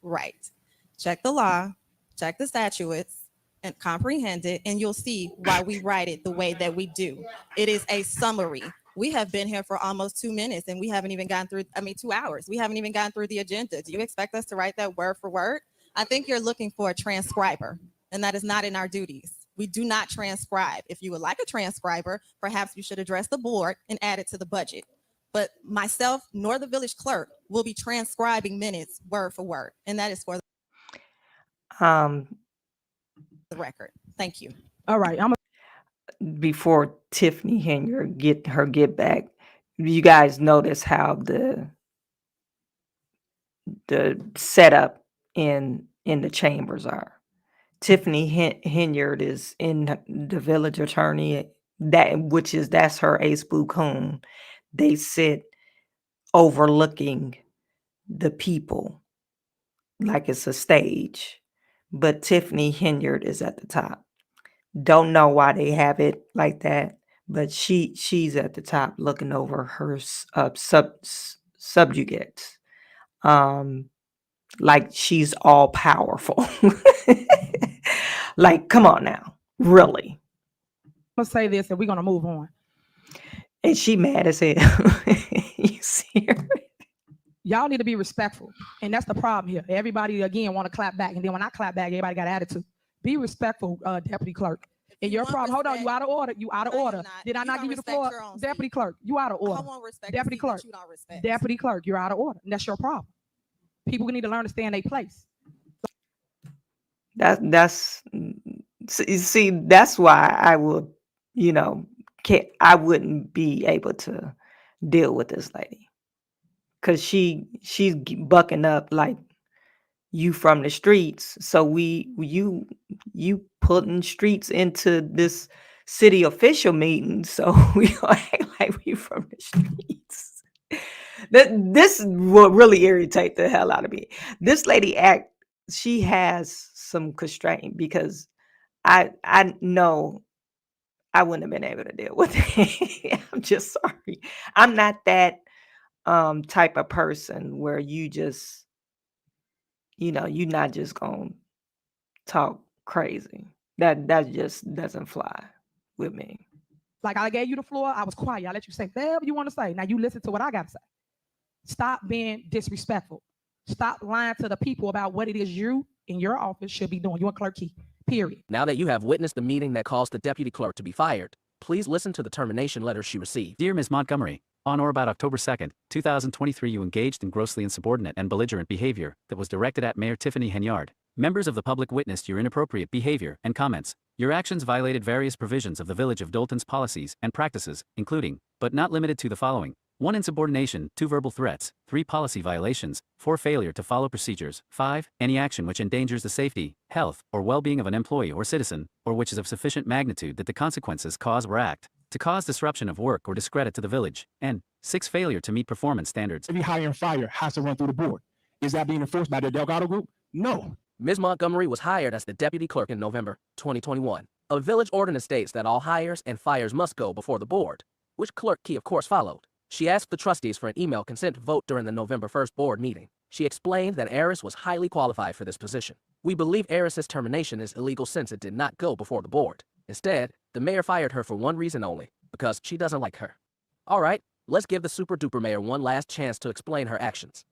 Speaker 11: write. Check the law, check the statutes, and comprehend it, and you'll see why we write it the way that we do. It is a summary. We have been here for almost 2 minutes and we haven't even gone through, 2 hours. We haven't even gone through the agenda. Do you expect us to write that word for word? I think you're looking for a transcriber, and that is not in our duties. We do not transcribe. If you would like a transcriber, perhaps you should address the board and add it to the budget. But myself nor the village clerk will be transcribing minutes word for word, and that is for
Speaker 2: Um,
Speaker 11: the record. Thank you.
Speaker 10: All right.
Speaker 2: Before Tiffany Henyard get back, you guys notice how the setup in the chambers are. Tiffany Henyard is in the village attorney, that's her ace boo coon. They sit overlooking the people like it's a stage, but Tiffany Henyard is at the top. Don't know why they have it like that, but she's at the top looking over her subjugates. Like she's all powerful. Like, come on now, really.
Speaker 10: I'm gonna say this and we're gonna move on.
Speaker 2: And she mad as hell. You see her?
Speaker 10: Y'all need to be respectful, and that's the problem here. Everybody again want to clap back, and then when I clap back, everybody got attitude. Be respectful, Deputy Clerk. And your problem, hold on, you out of order. You out of order. Did I not give you the floor? Deputy Clerk, you out of order. Deputy Clerk, Deputy Clerk, you're out of order. And that's your problem. People need to learn to stay in their place.
Speaker 2: That's see, that's why I would, I wouldn't be able to deal with this lady. Cause she's bucking up like you from the streets. So you putting streets into this city official meeting. So we gonna act like we from the streets. This will really irritate the hell out of me. This lady she has some constraint because I know I wouldn't have been able to deal with it. I'm just sorry. I'm not that type of person where you just, you're not just gonna talk crazy. That just doesn't fly with me.
Speaker 10: Like I gave you the floor, I was quiet. I let you say whatever you want to say. Now you listen to what I gotta say. Stop being disrespectful. Stop lying to the people about what it is you in your office should be doing. You and Clerk Key, period.
Speaker 5: Now that you have witnessed the meeting that caused the deputy clerk to be fired, please listen to the termination letter she received.
Speaker 14: Dear Ms. Montgomery, on or about October 2nd, 2023, you engaged in grossly insubordinate and belligerent behavior that was directed at Mayor Tiffany Henyard. Members of the public witnessed your inappropriate behavior and comments. Your actions violated various provisions of the Village of Dolton's policies and practices, including, but not limited to the following: 1. Insubordination, 2. Verbal threats, 3. Policy violations, 4. Failure to follow procedures, 5. Any action which endangers the safety, health, or well-being of an employee or citizen, or which is of sufficient magnitude that the consequences cause or act to cause disruption of work or discredit to the village, and 6. Failure to meet performance standards.
Speaker 7: Every hire and fire has to run through the board. Is that being enforced by the Delgado Group? No.
Speaker 5: Ms. Montgomery was hired as the deputy clerk in November 2021. A village ordinance states that all hires and fires must go before the board, which Clerk Key of course followed. She asked the trustees for an email consent vote during the November 1st board meeting. She explained that Aris was highly qualified for this position. We believe Aris's termination is illegal since it did not go before the board. Instead, the mayor fired her for one reason only, because she doesn't like her. All right, let's give the super duper mayor one last chance to explain her actions.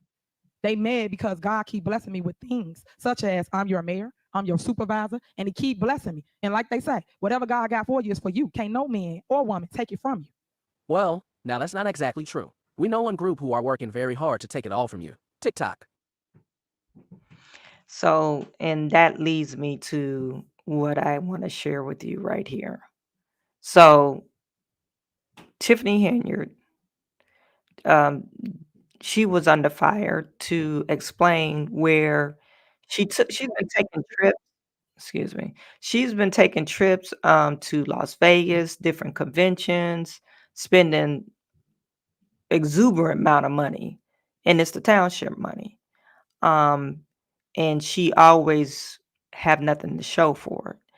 Speaker 10: They mad because God keep blessing me with things such as I'm your mayor, I'm your supervisor, and he keep blessing me. And like they say, whatever God got for you is for you. Can't no man or woman take it from you.
Speaker 5: Well, now that's not exactly true. We know one group who are working very hard to take it all from you. TikTok.
Speaker 2: So, and that leads me to what I want to share with you right here. So, Tiffany Henyard, she was under fire to explain where she's been taking trips. excuse me. She's been taking trips to Las Vegas, different conventions, spending exuberant amount of money, and it's the township money. Um, and she always have nothing to show for it.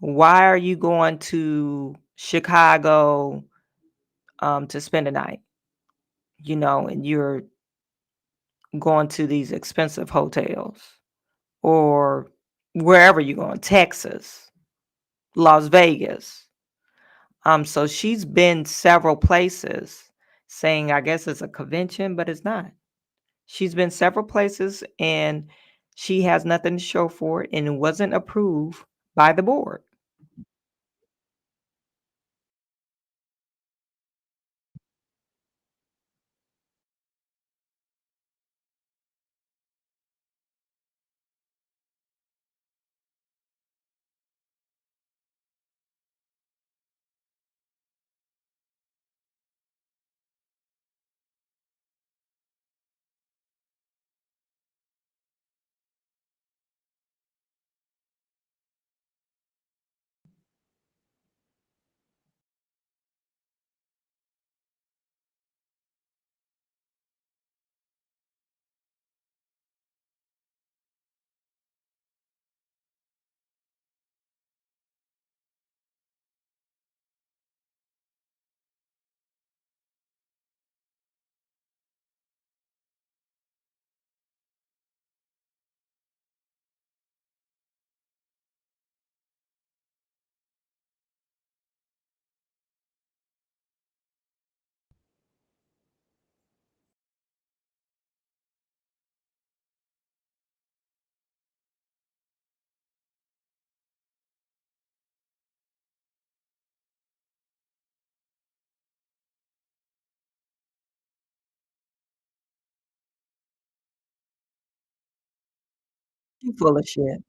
Speaker 2: Why are you going to Chicago to spend a night? And you're going to these expensive hotels or wherever you're going, Texas, Las Vegas. So she's been several places saying, I guess it's a convention, but it's not. She's been several places and she has nothing to show for it, and it wasn't approved by the board. You full of shit.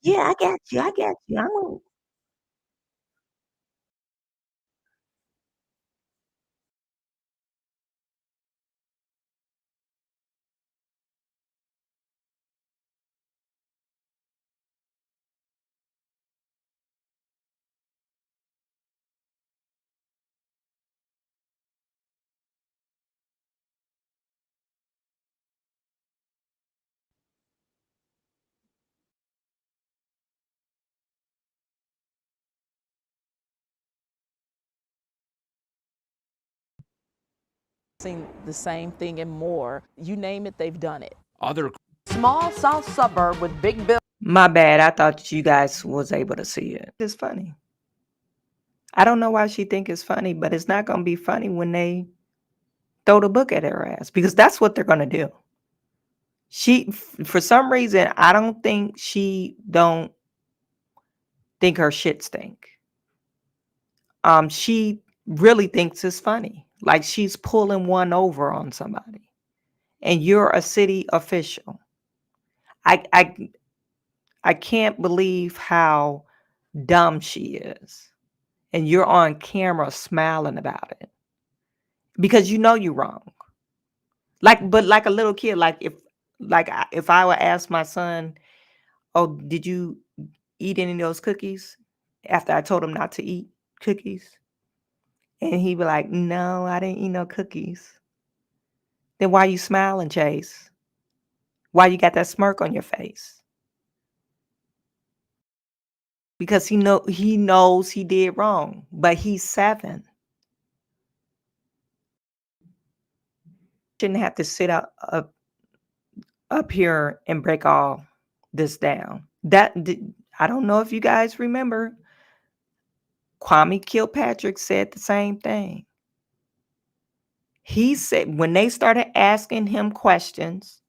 Speaker 2: Yeah, I got you. I got you. I'm gonna
Speaker 15: Seen the same thing and more. You name it, they've done it.
Speaker 16: Other
Speaker 15: Small south suburb with big buildings.
Speaker 2: My bad. I thought you guys was able to see it. It's funny. I don't know why she think it's funny, but it's not gonna be funny when they throw the book at her ass, because that's what they're gonna do. For some reason, I don't think she don't think her shit stink. She really thinks it's funny, like she's pulling one over on somebody, and you're a city official. I I I can't believe how dumb she is, and you're on camera smiling about it because you know you're wrong. But like a little kid, if I would ask my son, "Oh, did you eat any of those cookies?" after I told him not to eat cookies, and he'd be like, "No, I didn't eat no cookies." Then why you smiling, Chase? Why you got that smirk on your face? Because he knows he did wrong, but he's 7. Shouldn't have to sit up here and break all this down. I don't know if you guys remember, Kwame Kilpatrick said the same thing. He said when they started asking him questions,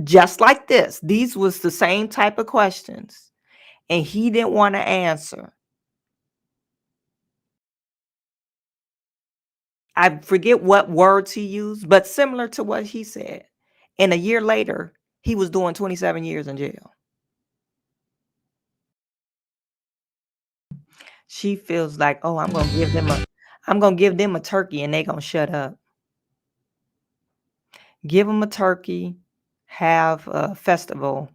Speaker 2: just like this, these was the same type of questions, and he didn't want to answer. I forget what words he used, but similar to what he said. And a year later, he was doing 27 years in jail. She feels like, oh, I'm gonna give them a turkey and they gonna shut up. Give them a turkey, have a festival,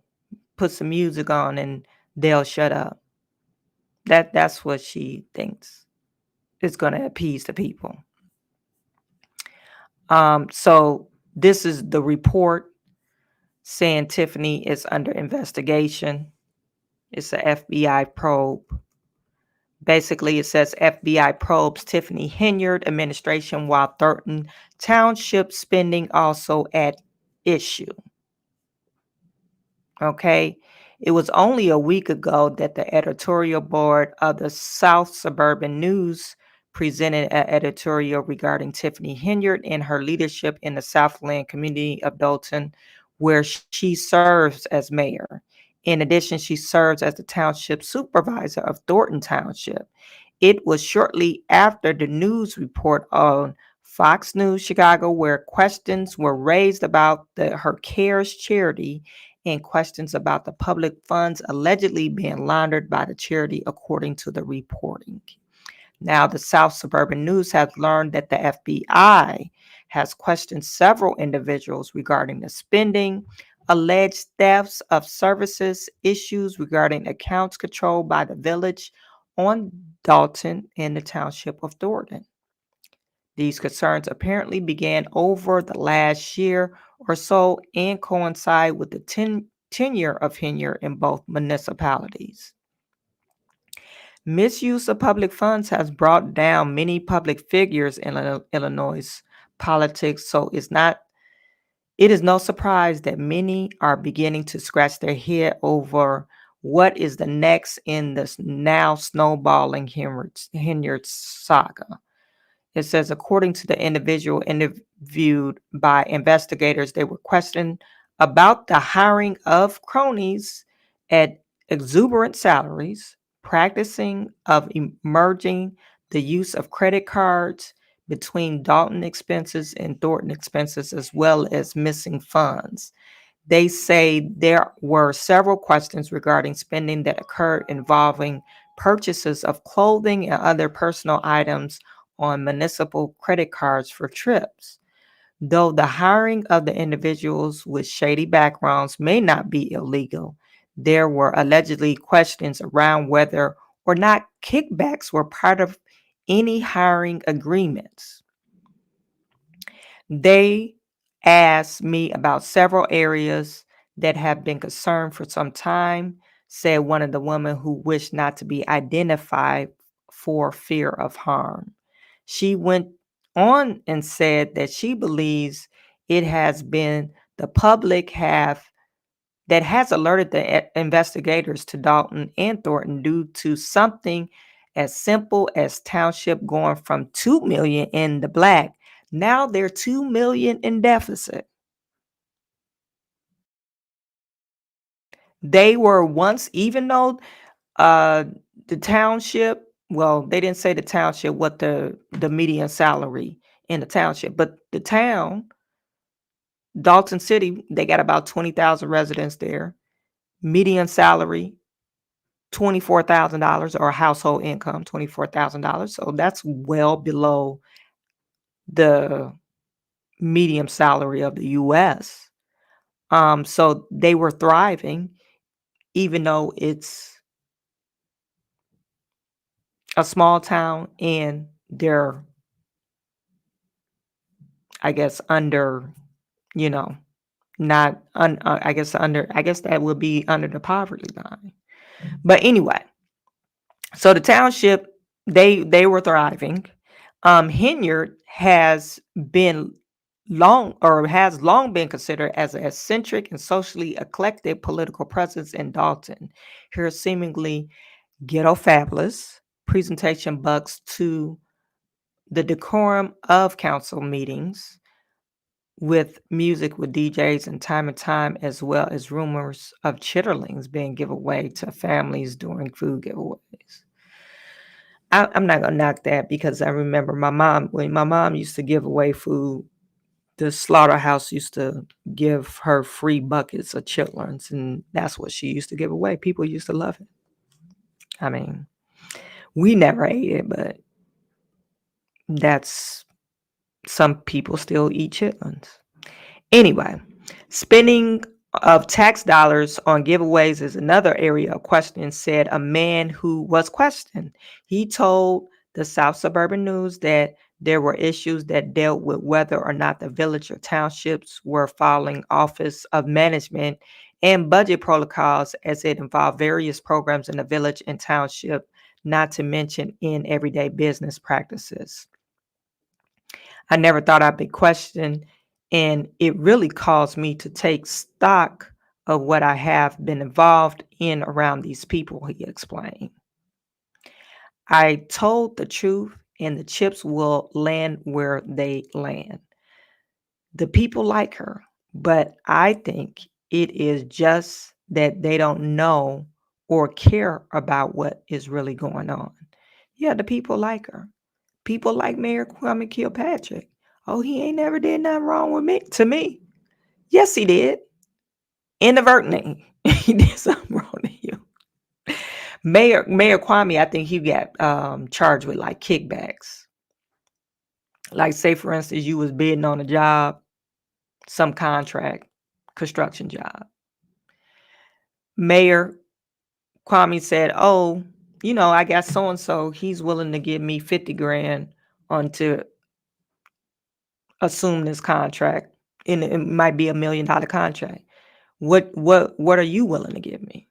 Speaker 2: put some music on, and they'll shut up. That's what she thinks is going to appease the people. So this is the report saying Tiffany is under investigation. It's a FBI probe. Basically, it says FBI probes Tiffany Henyard administration while Thornton Township spending also at issue. Okay. It was only a week ago that the editorial board of the South Suburban News presented an editorial regarding Tiffany Henyard and her leadership in the Southland community of Dalton, where she serves as mayor. In addition, she serves as the township supervisor of Thornton Township. It was shortly after the news report on Fox News Chicago where questions were raised about her CARES charity and questions about the public funds allegedly being laundered by the charity, according to the reporting. Now, the South Suburban News has learned that the FBI has questioned several individuals regarding the spending, alleged thefts of services, issues regarding accounts controlled by the village on Dalton in the township of Thornton. These concerns apparently began over the last year or so and coincide with the tenure of Henyard in both municipalities. Misuse of public funds has brought down many public figures in Illinois politics, so it is no surprise that many are beginning to scratch their head over what is the next in this now snowballing Henyard saga. It says, according to the individual interviewed by investigators, they were questioned about the hiring of cronies at exuberant salaries, practicing of emerging the use of credit cards between Dalton expenses and Thornton expenses, as well as missing funds. They say there were several questions regarding spending that occurred involving purchases of clothing and other personal items on municipal credit cards for trips. Though the hiring of the individuals with shady backgrounds may not be illegal, there were allegedly questions around whether or not kickbacks were part of any hiring agreements. They asked me about several areas that have been concerned for some time, said one of the women who wished not to be identified for fear of harm. She went on and said that she believes it has been the public that has alerted the investigators to Dalton and Thornton due to something as simple as township going from $2 million in the black. Now they're $2 million in deficit. They were once, even though the township, well, they didn't say the township what the median salary in the township, but the town, Dalton City, they got about 20,000 residents there. Median salary, $24,000, or household income, $24,000. So that's well below the median salary of the U.S. So they were thriving, even though it's a small town and they're, I guess, under, I guess that would be under the poverty line. But anyway, so the township, they were thriving. Henyard has long been considered as an eccentric and socially eclectic political presence in Dalton. Her seemingly ghetto fabulous presentation bucks to the decorum of council meetings with music with DJs and time, as well as rumors of chitterlings being given away to families during food giveaways. I'm not going to knock that because I remember when my mom used to give away food, the slaughterhouse used to give her free buckets of chitlins, and that's what she used to give away. People used to love it. I mean, we never ate it, but some people still eat chitlins. Anyway, spending of tax dollars on giveaways is another area of question, said a man who was questioned. He told the South Suburban News that there were issues that dealt with whether or not the village or townships were following Office of Management and budget protocols, as it involved various programs in the village and township, not to mention in everyday business practices. I never thought I'd be questioned, and it really caused me to take stock of what I have been involved in around these people, he explained. I told the truth, and the chips will land where they land. The people like her, but I think it is just that they don't know or care about what is really going on. Yeah, the people like her. People like Mayor Kwame Kilpatrick. Oh, he ain't never did nothing wrong with me. To me, yes, he did. Inadvertently, he did something wrong to you. Mayor Kwame, I think he got charged with like kickbacks. Like, say for instance, you was bidding on a job, some contract, construction job. Mayor Kwame said, "Oh, I got so and so. He's willing to give me 50 grand on to assume this contract, and it might be $1 million contract. What are you willing to give me?"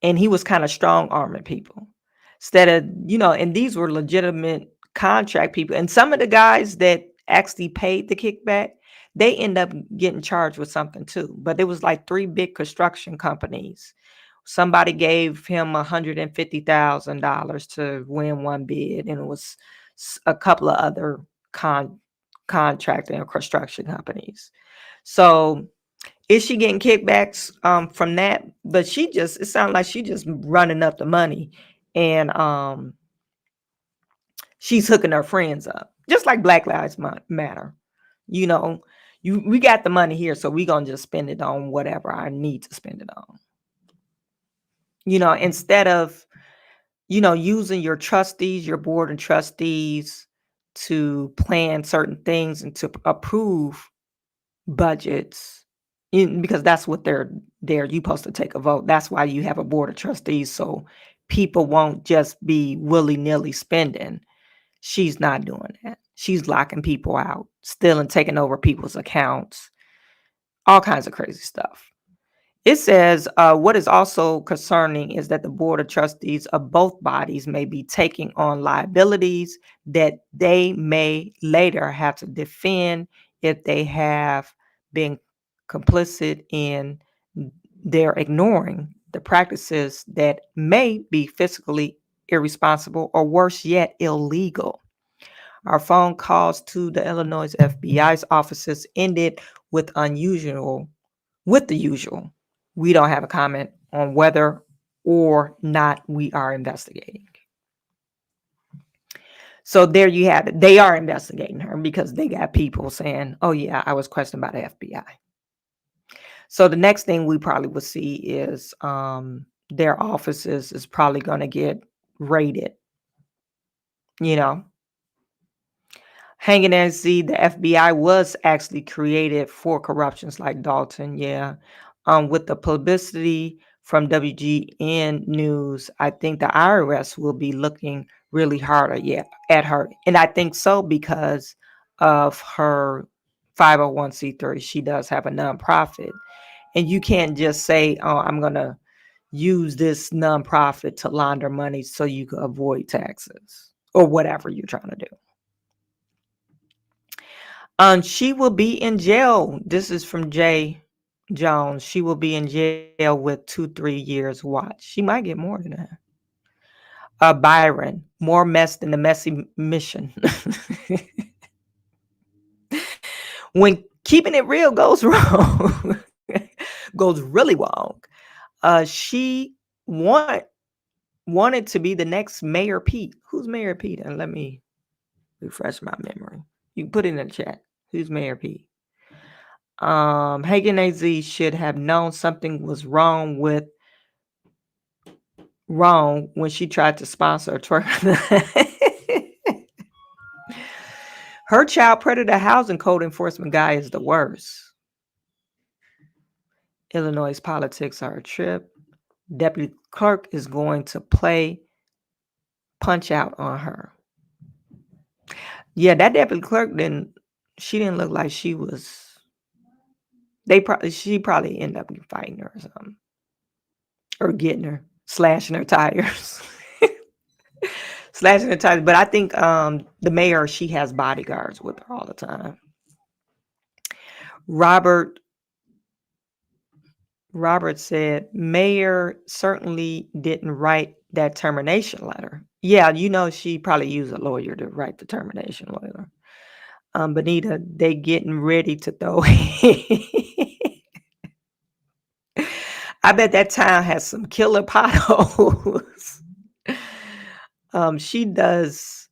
Speaker 2: And he was kind of strong arming people instead of, and these were legitimate contract people. And some of the guys that actually paid the kickback, they end up getting charged with something too. But it was like 3 big construction companies. Somebody gave him $150,000 to win one bid, and it was a couple of other contracting and construction companies. So is she getting kickbacks from that? But it sounds like she just running up the money, and she's hooking her friends up, just like Black Lives Matter. We got the money here, so we gonna just spend it on whatever I need to spend it on. Instead of using your trustees, your board of trustees, to plan certain things and to approve budgets. Because that's what they're there. You're supposed to take a vote. That's why you have a board of trustees, so people won't just be willy-nilly spending. She's not doing that. She's locking people out, stealing, taking over people's accounts, all kinds of crazy stuff. It says, what is also concerning is that the board of trustees of both bodies may be taking on liabilities that they may later have to defend if they have been complicit in their ignoring the practices that may be fiscally irresponsible or worse yet, illegal. Our phone calls to the Illinois FBI's offices ended with the usual. We don't have a comment on whether or not we are investigating. So there you have it. They are investigating her because they got people saying, "Oh yeah, I was questioned by the FBI." So the next thing we probably will see is their offices is probably going to get raided. Hanging and see, the FBI was actually created for corruptions like Dalton. Yeah. With the publicity from WGN News, I think the IRS will be looking really harder at her. And I think so because of her 501c3. She does have a nonprofit. And you can't just say, "Oh, I'm going to use this nonprofit to launder money so you can avoid taxes," or whatever you're trying to do. She will be in jail. This is from Jay Jones. She will be in jail with 2-3 years. Watch. She might get more than that. Byron, more mess than the messy mission. When keeping it real goes wrong, goes really wrong. She wanted to be the next Mayor Pete. Who's Mayor Pete? And let me refresh my memory. You can put it in the chat. Who's Mayor Pete? Hagen AZ should have known something was wrong when she tried to sponsor a twerk. Her child predator housing code enforcement guy is the worst. Illinois politics are a trip. Deputy clerk is going to punch out on her. Yeah, that deputy clerk she didn't look like she was, she probably ended up fighting her or something. Or getting her, slashing her tires. Slashing her tires. But I think the mayor, she has bodyguards with her all the time. Robert said, Mayor certainly didn't write that termination letter. Yeah, she probably used a lawyer to write the termination letter. Benita, they getting ready to throw. I bet that town has some killer potholes. She does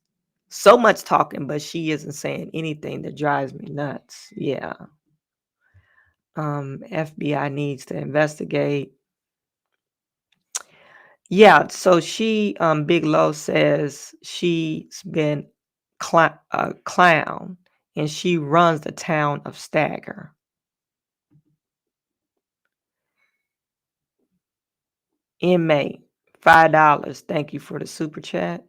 Speaker 2: so much talking, but she isn't saying anything that drives me nuts. Yeah. FBI needs to investigate. Yeah, so she, Big Lo says she's been a clown and she runs the town of Stagger. Inmate, $5. Thank you for the super chat.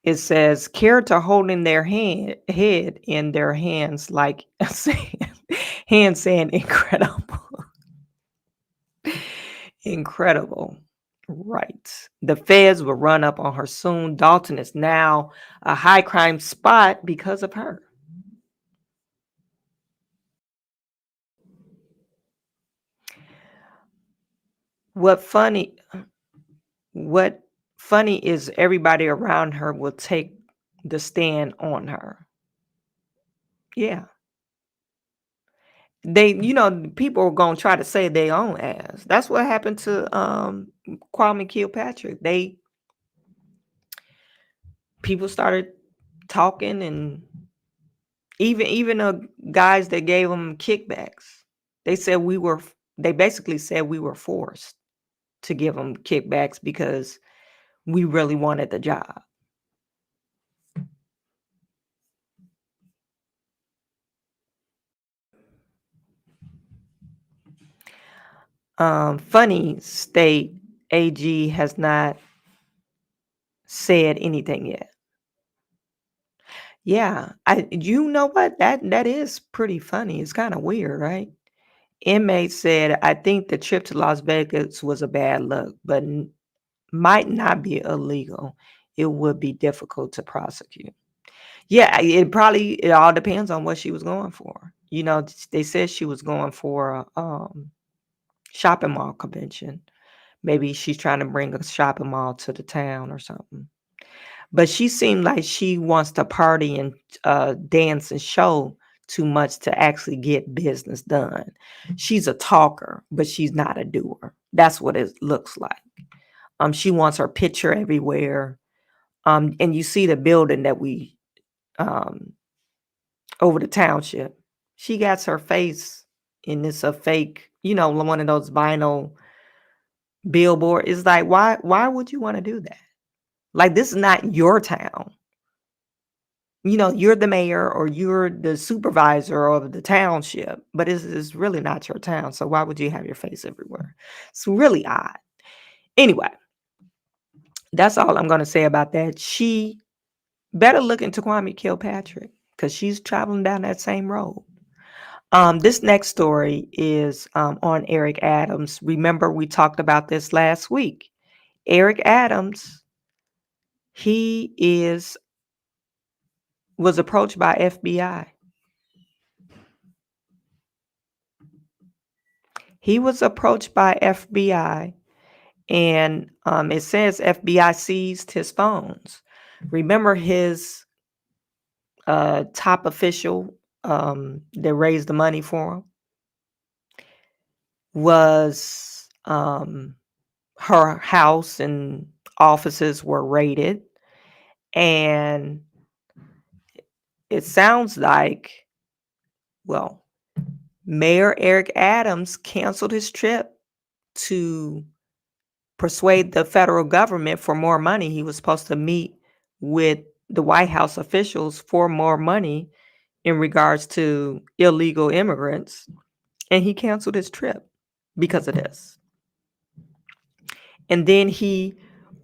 Speaker 2: It says character holding their head in their hands like hand saying incredible. Incredible. Right. The feds will run up on her soon. Dalton is now a high crime spot because of her. What funny is everybody around her will take the stand on her. Yeah. People are going to try to say their own ass. That's what happened to Kwame Kilpatrick. People started talking, and even the guys that gave them kickbacks, they basically said we were forced to give them kickbacks because we really wanted the job. Funny state AG has not said anything yet. Yeah, you know what? That is pretty funny. It's kind of weird, right? Inmate said, I think the trip to Las Vegas was a bad look, but might not be illegal. It would be difficult to prosecute. Yeah, it all depends on what she was going for. They said she was going for a shopping mall convention. Maybe she's trying to bring a shopping mall to the town or something. But she seemed like she wants to party and dance and show too much to actually get business done. She's a talker, but she's not a doer. That's what it looks like. She wants her picture everywhere. And you see the building that we over the township. She got her face in this a fake, one of those vinyl billboard. It's like, why would you want to do that? Like, this is not your town. You're the mayor or you're the supervisor of the township, but it's really not your town. So why would you have your face everywhere? It's really odd. Anyway, that's all I'm going to say about that. She better look into Kwame Kilpatrick because she's traveling down that same road. This next story is on Eric Adams. Remember, we talked about this last week. Eric Adams, he was approached by FBI. He was approached by FBI, and it says FBI seized his phones. Remember, his top official that raised the money for him was her house and offices were raided, and it sounds like, Mayor Eric Adams canceled his trip to persuade the federal government for more money. He was supposed to meet with the White House officials for more money in regards to illegal immigrants, and he canceled his trip because of this. And then he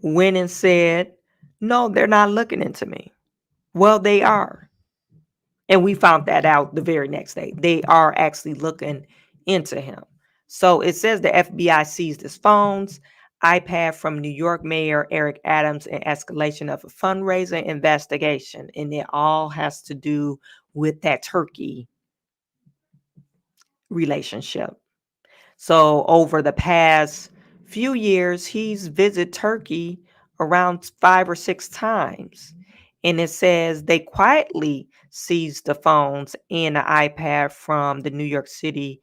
Speaker 2: went and said, no, they're not looking into me. Well, they are. And we found that out the very next day. They are actually looking into him. So it says the FBI seized his phones, iPad from New York Mayor Eric Adams in escalation of a fundraising investigation. And it all has to do with that Turkey relationship. So over the past few years, he's visited Turkey around 5 or 6 times. And it says they quietly seized the phones and the iPad from the New York City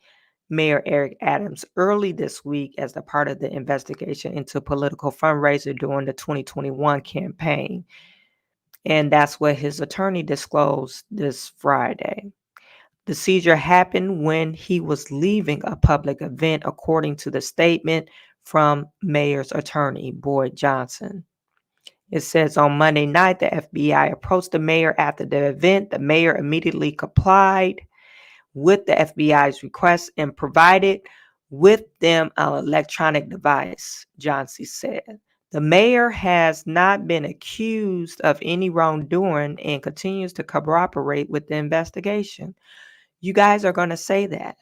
Speaker 2: Mayor Eric Adams early this week as a part of the investigation into political fundraiser during the 2021 campaign. And that's what his attorney disclosed this Friday. The seizure happened when he was leaving a public event, according to the statement from Mayor's attorney, Boyd Johnson. It says on Monday night, the FBI approached the mayor after the event. The mayor immediately complied with the FBI's request and provided with them an electronic device, Johnson said. The mayor has not been accused of any wrongdoing and continues to cooperate with the investigation. You guys are going to say that.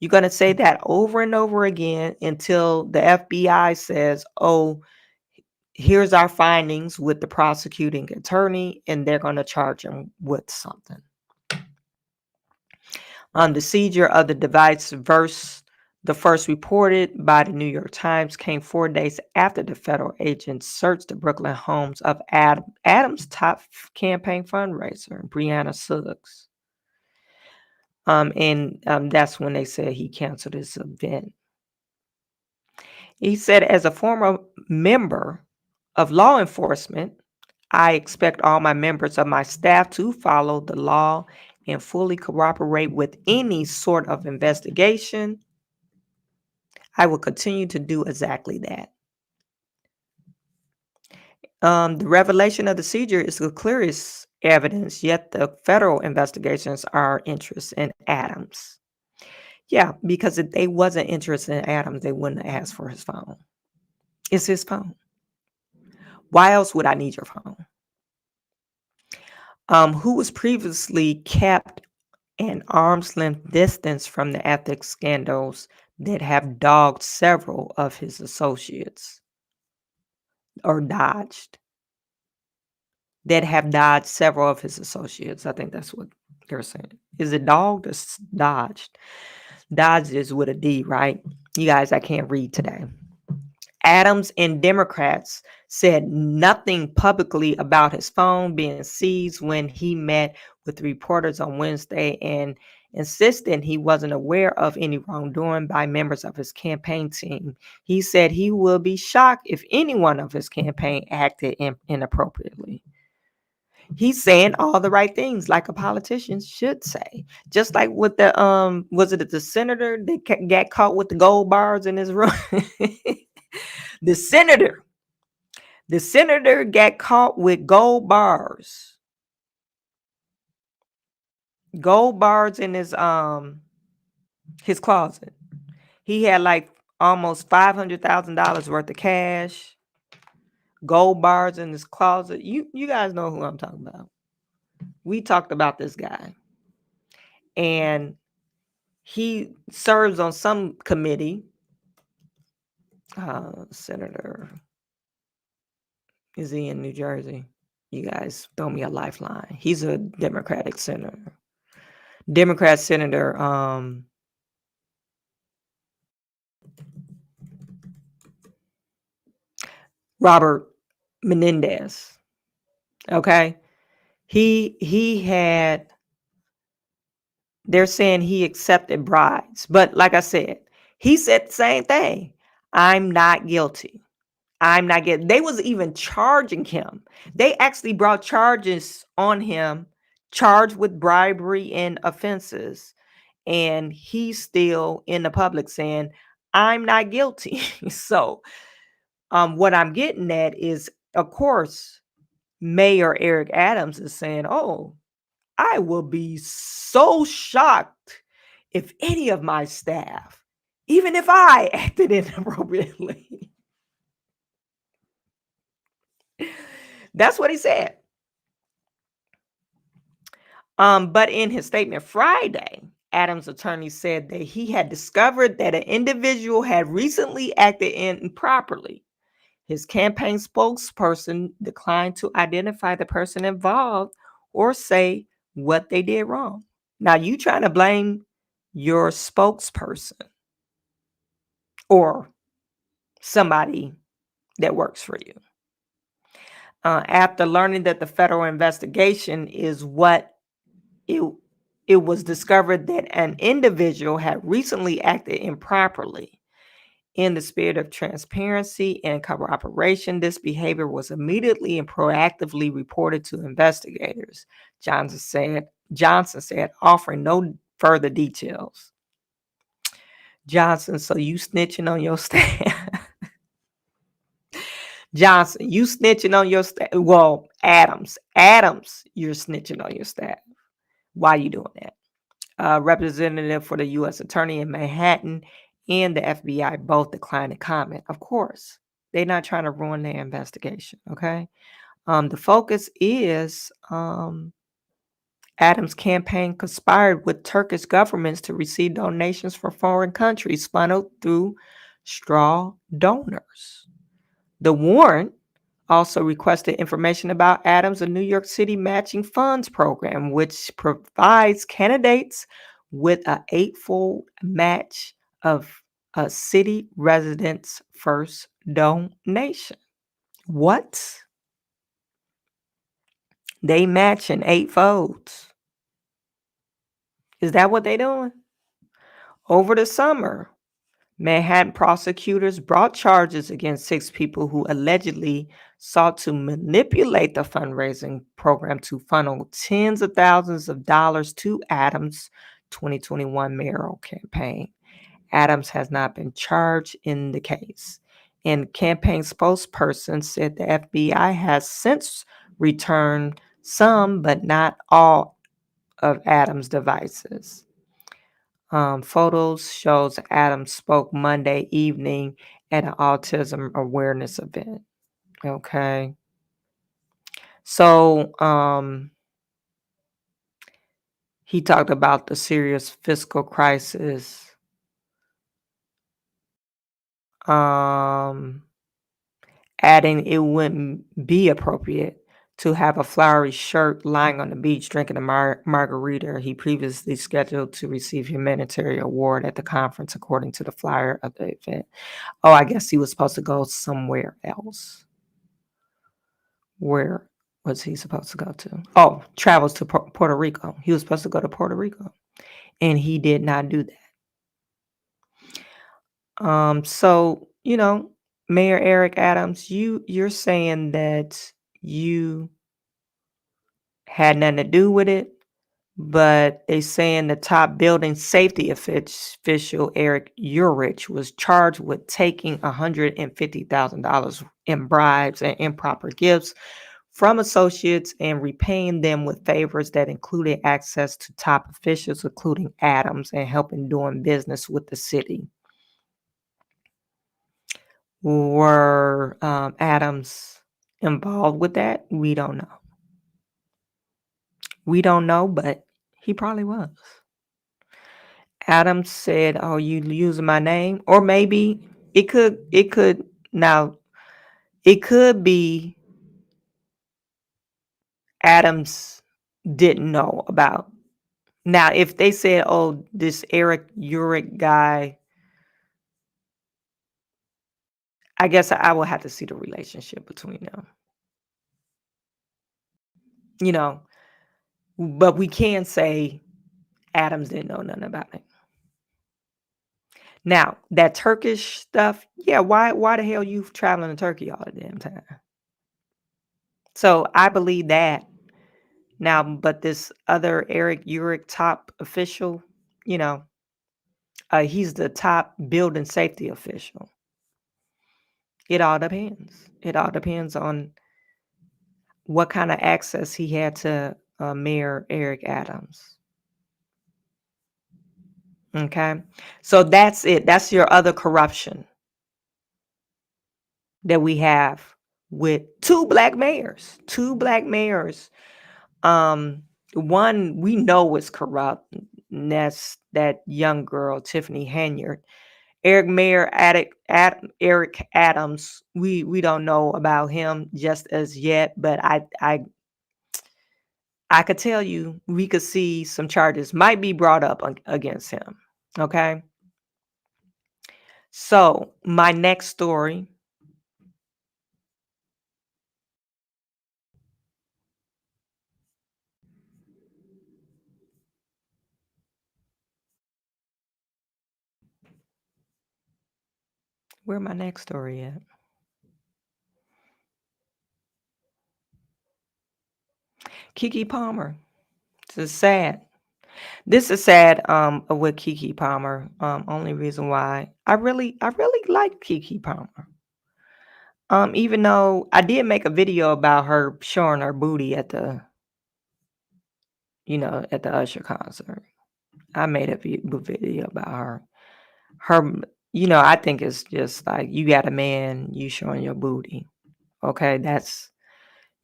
Speaker 2: You're going to say that over and over again until the FBI says, oh, here's our findings with the prosecuting attorney, and they're going to charge him with something. The seizure of the device the first reported by the New York Times came 4 days after the federal agents searched the Brooklyn homes of Adams' top campaign fundraiser, Breonna Suggs. That's when they said he canceled his event. He said, as a former member of law enforcement, I expect all my members of my staff to follow the law and fully cooperate with any sort of investigation. I will continue to do exactly that. The revelation of the seizure is the clearest evidence, yet the federal investigations are interested in Adams. Yeah, because if they wasn't interested in Adams, they wouldn't have asked for his phone. It's his phone. Why else would I need your phone? Who was previously kept an arm's length distance from the ethics scandals that have dogged several of his associates, or dodged. That have dodged several of his associates. I think that's what they're saying. Is it dogged or dodged? Dodged is with a D, right? You guys, I can't read today. Adams and Democrats said nothing publicly about his phone being seized when he met with reporters on Wednesday and insisted he wasn't aware of any wrongdoing by members of his campaign team. He said he will be shocked if anyone of his campaign acted inappropriately. He's saying all the right things like a politician should say. Just like with the was it the senator that got caught with the gold bars in his room? The senator got caught with gold bars. Gold bars in his closet. He had like almost $500,000 worth of cash. Gold bars in his closet. You guys know who I'm talking about. We talked about this guy. And he serves on some committee. Senator, is he in New Jersey? You guys throw me a lifeline. He's a Democratic senator. Democrat Senator Robert Menendez. Okay. They're saying he accepted bribes. But like I said, he said the same thing. I'm not guilty. I'm not guilty. They was even charging him. They actually brought charges on him, charged with bribery and offenses. And he's still in the public saying, I'm not guilty. So What I'm getting at is, of course, Mayor Eric Adams is saying, "Oh, I will be so shocked if any of my staff, even if I acted inappropriately." That's what he said. But in his statement Friday, Adams' attorney said that he had discovered that an individual had recently acted improperly. His campaign spokesperson declined to identify the person involved or say what they did wrong. Now, you trying to blame your spokesperson or somebody that works for you. After learning that the federal investigation is what it was discovered that an individual had recently acted improperly. In the spirit of transparency and cooperation, this behavior was immediately and proactively reported to investigators, Johnson said, offering no further details. Johnson, so you snitching on your staff. Johnson, you snitching on your staff. Well, Adams, you're snitching on your staff. Why are you doing that? Representative for the U.S. Attorney in Manhattan and the FBI both declined to comment. Of course, they're not trying to ruin their investigation, okay? The focus is Adams' campaign conspired with Turkish governments to receive donations from foreign countries funneled through straw donors. The warrant also requested information about Adams' New York City Matching Funds program, which provides candidates with an 8-fold match of a city resident's first donation. What? They match in 8 folds. Is that what they doing? Over the summer, Manhattan prosecutors brought charges against 6 people who allegedly sought to manipulate the fundraising program to funnel tens of thousands of dollars to Adams' 2021 mayoral campaign. Adams has not been charged in the case. And campaign spokesperson said the FBI has since returned some, but not all, of Adams' devices. Photos shows Adams spoke Monday evening at an autism awareness event. Okay. So he talked about the serious fiscal crisis. Adding it wouldn't be appropriate to have a flowery shirt lying on the beach drinking a margarita. He previously scheduled to receive humanitarian award at the conference, according to the flyer of the event. Oh, I guess he was supposed to go somewhere else. Where was he supposed to go to? Oh, travels to Puerto Rico. He was supposed to go to Puerto Rico, and he did not do that. So, Mayor Eric Adams, you're saying that you had nothing to do with it, but they saying the top building safety official, Eric Urich, was charged with taking $150,000 in bribes and improper gifts from associates and repaying them with favors that included access to top officials, including Adams, and helping doing business with the city. Were Adams involved with that? We don't know. We don't know, but he probably was. Adams said, "Oh, you using my name?" Or maybe it could be Adams didn't know about. Now, if they said, "Oh, this Eric Urich guy," I guess I will have to see the relationship between them. But we can say Adams didn't know nothing about it. Now, that Turkish stuff, yeah, why the hell you traveling to Turkey all the damn time? So I believe that. Now, but this other Eric Urich top official, he's the top building safety official. It all depends. It all depends on what kind of access he had to Mayor Eric Adams. Okay. So that's it. That's your other corruption that we have with two black mayors. Two black mayors. One we know is corrupt. And that's that young girl, Tiffany Henyard. Eric Adams, we don't know about him just as yet, but I could tell you we could see some charges might be brought up against him. Okay. So my next story. Where my next story at? Kiki Palmer. This is sad. This is sad with Kiki Palmer. Only reason why I really like Kiki Palmer. Even though I did make a video about her showing her booty at the at the Usher concert. I made a video about her. I think it's just like you got a man, you showing your booty. Okay,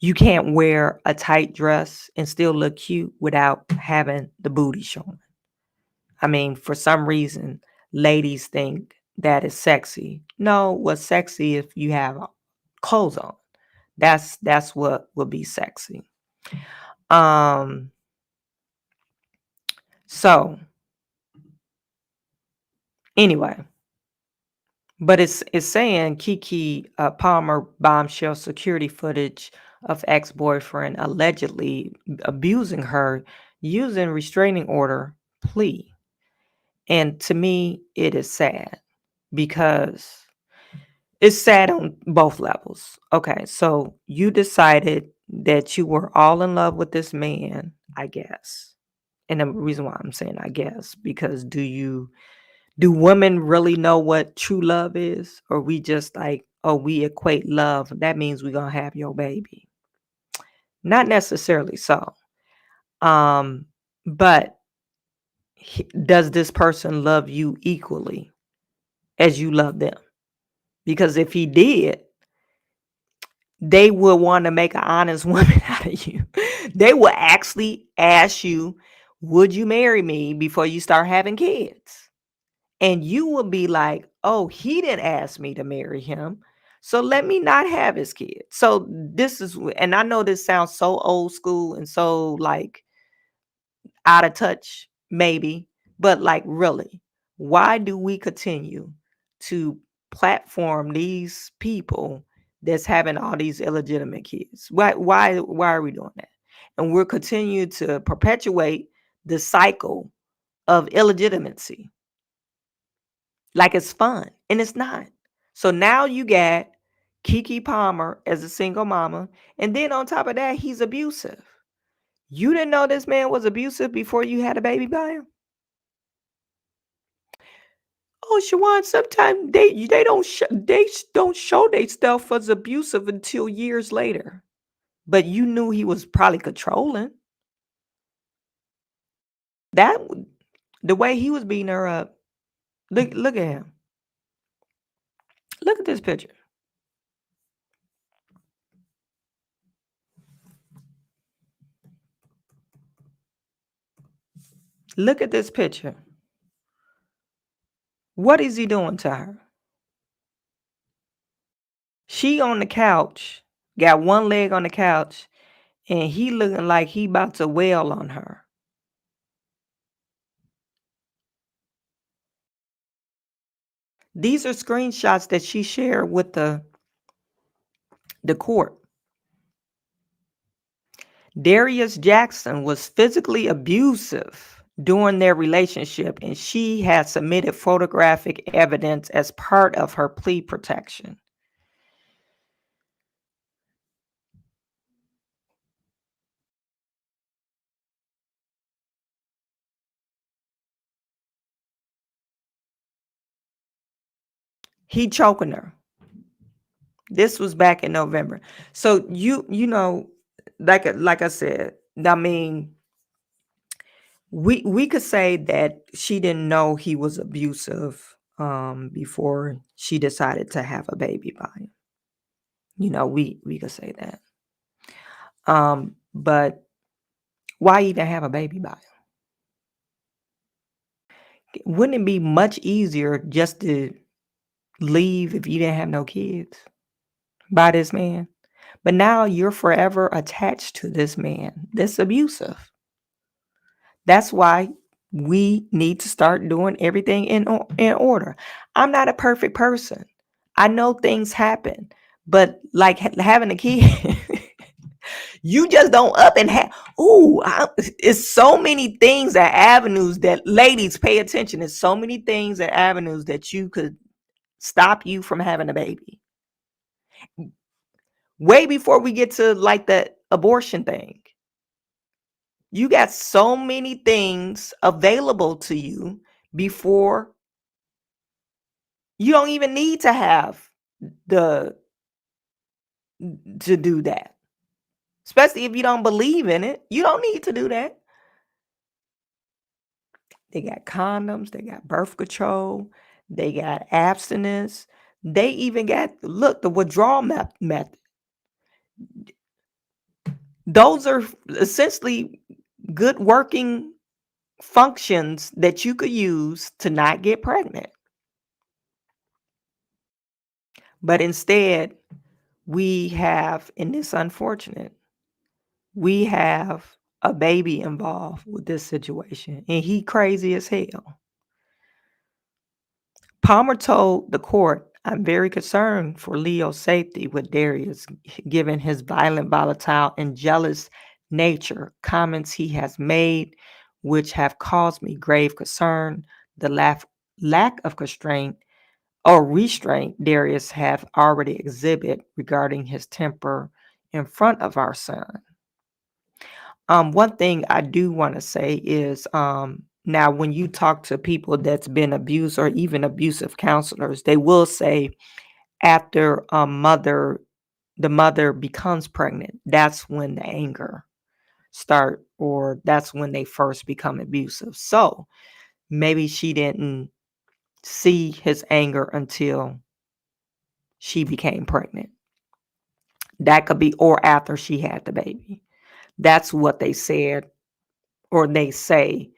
Speaker 2: you can't wear a tight dress and still look cute without having the booty showing. I mean, for some reason, ladies think that is sexy. No, what's sexy if you have clothes on. That's what would be sexy. So anyway, but it's saying Keke Palmer bombshell security footage of ex-boyfriend allegedly abusing her using restraining order plea. And to me, it is sad because it's sad on both levels. Okay, so you decided that you were all in love with this man, I guess. And the reason why I'm saying I guess, because do women really know what true love is? Or we just like, oh, we equate love. That means we're gonna have your baby. Not necessarily so. But does this person love you equally as you love them? Because if he did, they will want to make an honest woman out of you. They will actually ask you, would you marry me before you start having kids? And you will be like, oh, he didn't ask me to marry him, so let me not have his kids. So this is, and I know this sounds so old school and so like out of touch, maybe, but like really, why do we continue to platform these people that's having all these illegitimate kids? Why are we doing that? And we're continuing to perpetuate the cycle of illegitimacy. Like it's fun, and it's not. So now you got Keke Palmer as a single mama, and then on top of that, he's abusive. You didn't know this man was abusive before you had a baby by him? Oh, Chawanne, sometimes they don't show they stuff was abusive until years later. But you knew he was probably controlling. That the way he was beating her up. Look at him. Look at this picture. Look at this picture. What is he doing to her? She on the couch, got one leg on the couch, and he looking like he about to wail on her. These are screenshots that she shared with the court. Darius Jackson was physically abusive during their relationship, and she had submitted photographic evidence as part of her plea protection. He choking her. This was back in November. So you know, like I said, I mean, we could say that she didn't know he was abusive before she decided to have a baby by him. You know, we could say that. But why even have a baby by him? Wouldn't it be much easier just to leave if you didn't have no kids by this man? But now you're forever attached to this man that's abusive. That's why we need to start doing everything in order. I'm not a perfect person. I know things happen, but like having a kid, you just don't up and have. It's so many things and avenues that ladies pay attention. There's so many things and avenues that you could stop you from having a baby. Way before we get to like the abortion thing. You got so many things available to you before you don't even need to have the to do that. Especially if you don't believe in it. You don't need to do that. They got condoms, they got birth control, they got abstinence. They even got the withdrawal method. Those are essentially good working functions that you could use to not get pregnant. But instead, we have, and it's unfortunate, we have a baby involved with this situation, and he crazy as hell. Palmer told the court, "I'm very concerned for Leo's safety with Darius, given his violent, volatile, and jealous nature. Comments he has made, which have caused me grave concern. The lack of constraint or restraint Darius have already exhibited regarding his temper in front of our son." One thing I do want to say is now when you talk to people that's been abused or even abusive counselors, they will say after the mother becomes pregnant, that's when the anger start, or that's when they first become abusive. So maybe she didn't see his anger until she became pregnant. That could be, or after she had the baby. That's what they said, or they say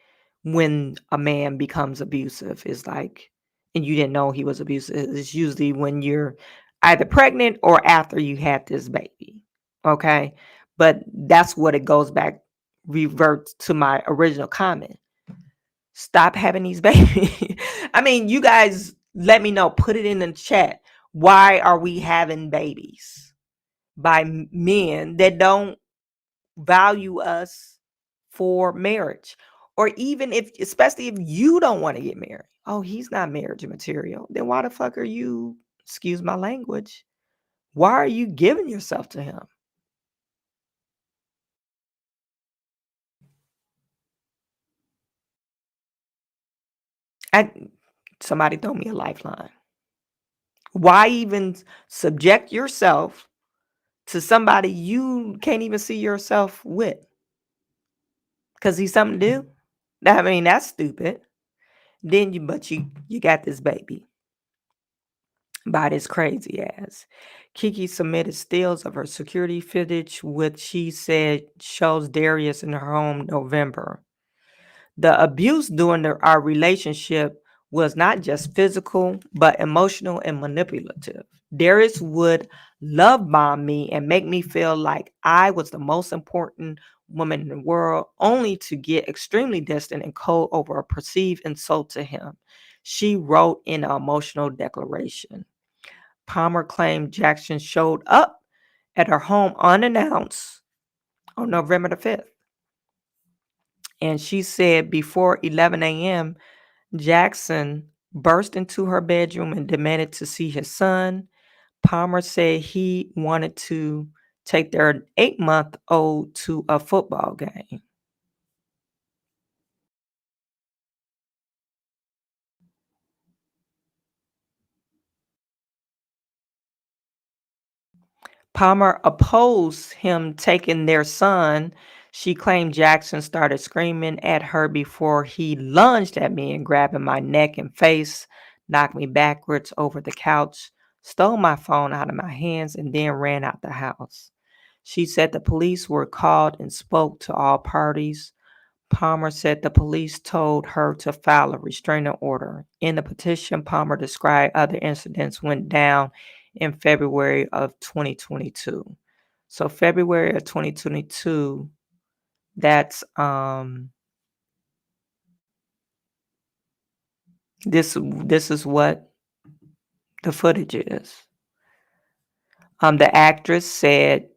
Speaker 2: when a man becomes abusive is like, and you didn't know he was abusive. It's usually when you're either pregnant or after you had this baby. Okay. But that's what it goes back, reverts to my original comment. Stop having these babies. I mean, you guys let me know, put it in the chat. Why are we having babies by men that don't value us for marriage? Or even if, especially if you don't want to get married. Oh, he's not marriage material. Then why the fuck are you, excuse my language, why are you giving yourself to him? Somebody throw me a lifeline. Why even subject yourself to somebody you can't even see yourself with? Because he's something to do? I mean, that's stupid. Then you got this baby by this crazy ass. Keke submitted stills of her security footage, which she said shows Darius in her home November. The abuse during our relationship was not just physical, but emotional and manipulative. Darius would love bomb me and make me feel like I was the most important woman in the world, only to get extremely distant and cold over a perceived insult to him, she wrote in an emotional declaration. Palmer claimed Jackson showed up at her home unannounced on November the 5th. And she said before 11 a.m., Jackson burst into her bedroom and demanded to see his son. Palmer said he wanted to take their 8-month-old to a football game. Palmer opposed him taking their son. She claimed Jackson started screaming at her before he lunged at me and grabbing my neck and face, knocked me backwards over the couch, stole my phone out of my hands, and then ran out the house. She said the police were called and spoke to all parties. Palmer said the police told her to file a restraining order. In the petition, Palmer described other incidents went down in February of 2022. So February of 2022, that's this is what the footage is. The actress said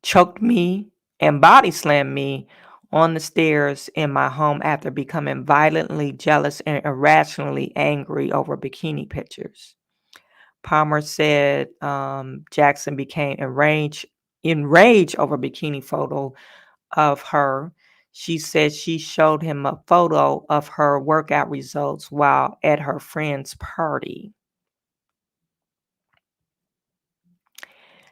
Speaker 2: choked me and body slammed me on the stairs in my home after becoming violently jealous and irrationally angry over bikini pictures. Palmer said Jackson became enraged over bikini photo of her. She said she showed him a photo of her workout results while at her friend's party.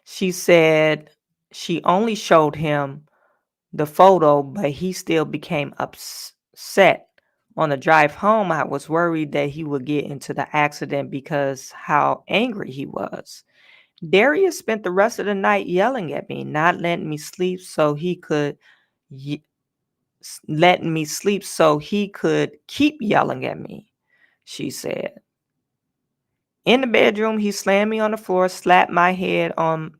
Speaker 2: She said she only showed him the photo, but he still became upset. On the drive home, I was worried that he would get into the accident because how angry he was. Darius spent the rest of the night yelling at me, not letting me sleep so he could keep yelling at me, she said. In the bedroom, he slammed me on the floor, slapped my head on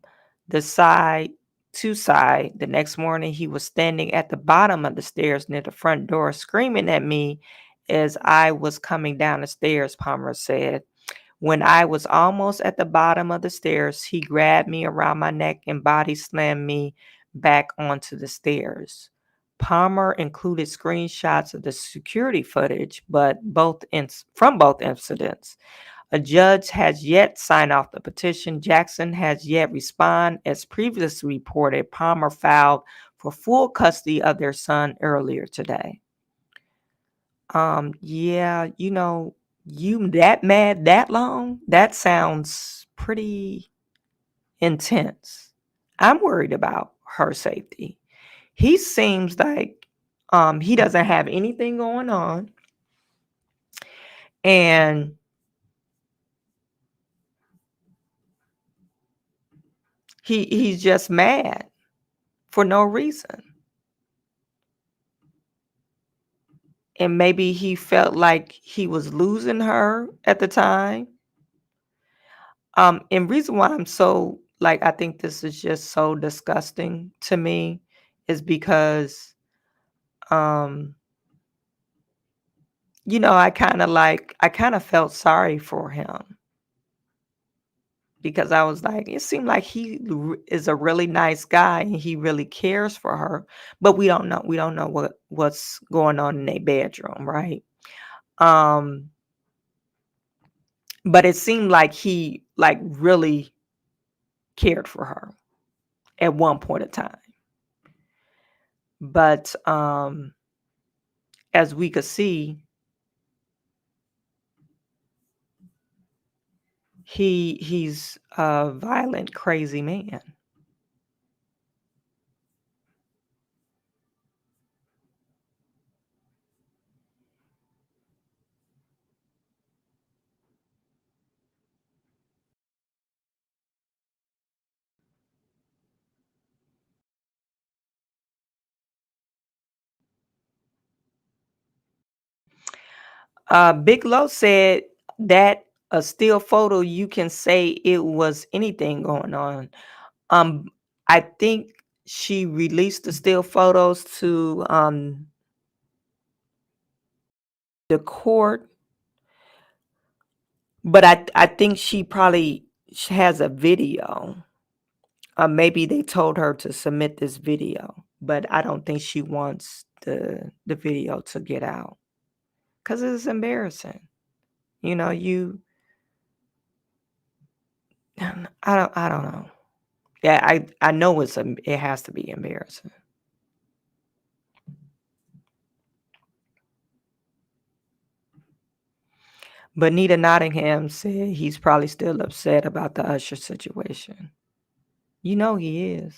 Speaker 2: the side. The next morning, he was standing at the bottom of the stairs near the front door, screaming at me as I was coming down the stairs, Palmer said. When I was almost at the bottom of the stairs, he grabbed me around my neck and body slammed me back onto the stairs. Palmer included screenshots of the security footage, from both incidents. A judge has yet signed off the petition. Jackson has yet respond. As previously reported, Palmer filed for full custody of their son earlier today. Yeah, you that mad that long? That sounds pretty intense. I'm worried about her safety. He seems like he doesn't have anything going on. And he's just mad for no reason. And maybe he felt like he was losing her at the time. And reason why I'm so I think this is just so disgusting to me is because I kind of felt sorry for him because I was like, it seemed like he is a really nice guy and he really cares for her, but we don't know what's going on in their bedroom, right? But it seemed like he really cared for her at one point in time. But as we could see, he's a violent, crazy man. Big Lo said that a still photo, you can say it was anything going on. I think she released the still photos to the court, but I think she probably has a video. Maybe they told her to submit this video, but I don't think she wants the video to get out because it's embarrassing. I don't know. Yeah, I know it has to be embarrassing. But Nita Nottingham said he's probably still upset about the Usher situation. You know he is.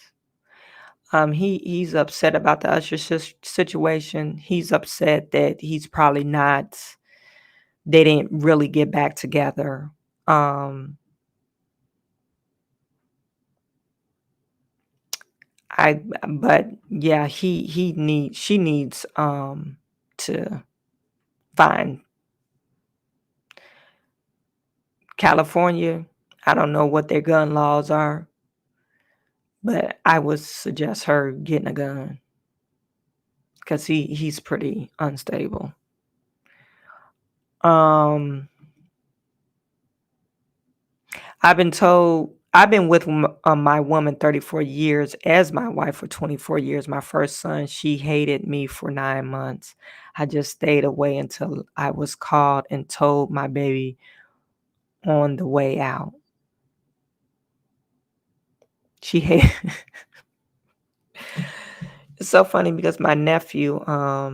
Speaker 2: He's upset about the Usher situation. He's upset that he's probably not. They didn't really get back together. But yeah, she needs to find California. I don't know what their gun laws are, but I would suggest her getting a gun because he's pretty unstable. I've been told I've been with my woman 34 years as my wife for 24 years. My first son, she hated me for 9 months. I just stayed away until I was called and told my baby on the way out. She hated. It's so funny because my nephew, I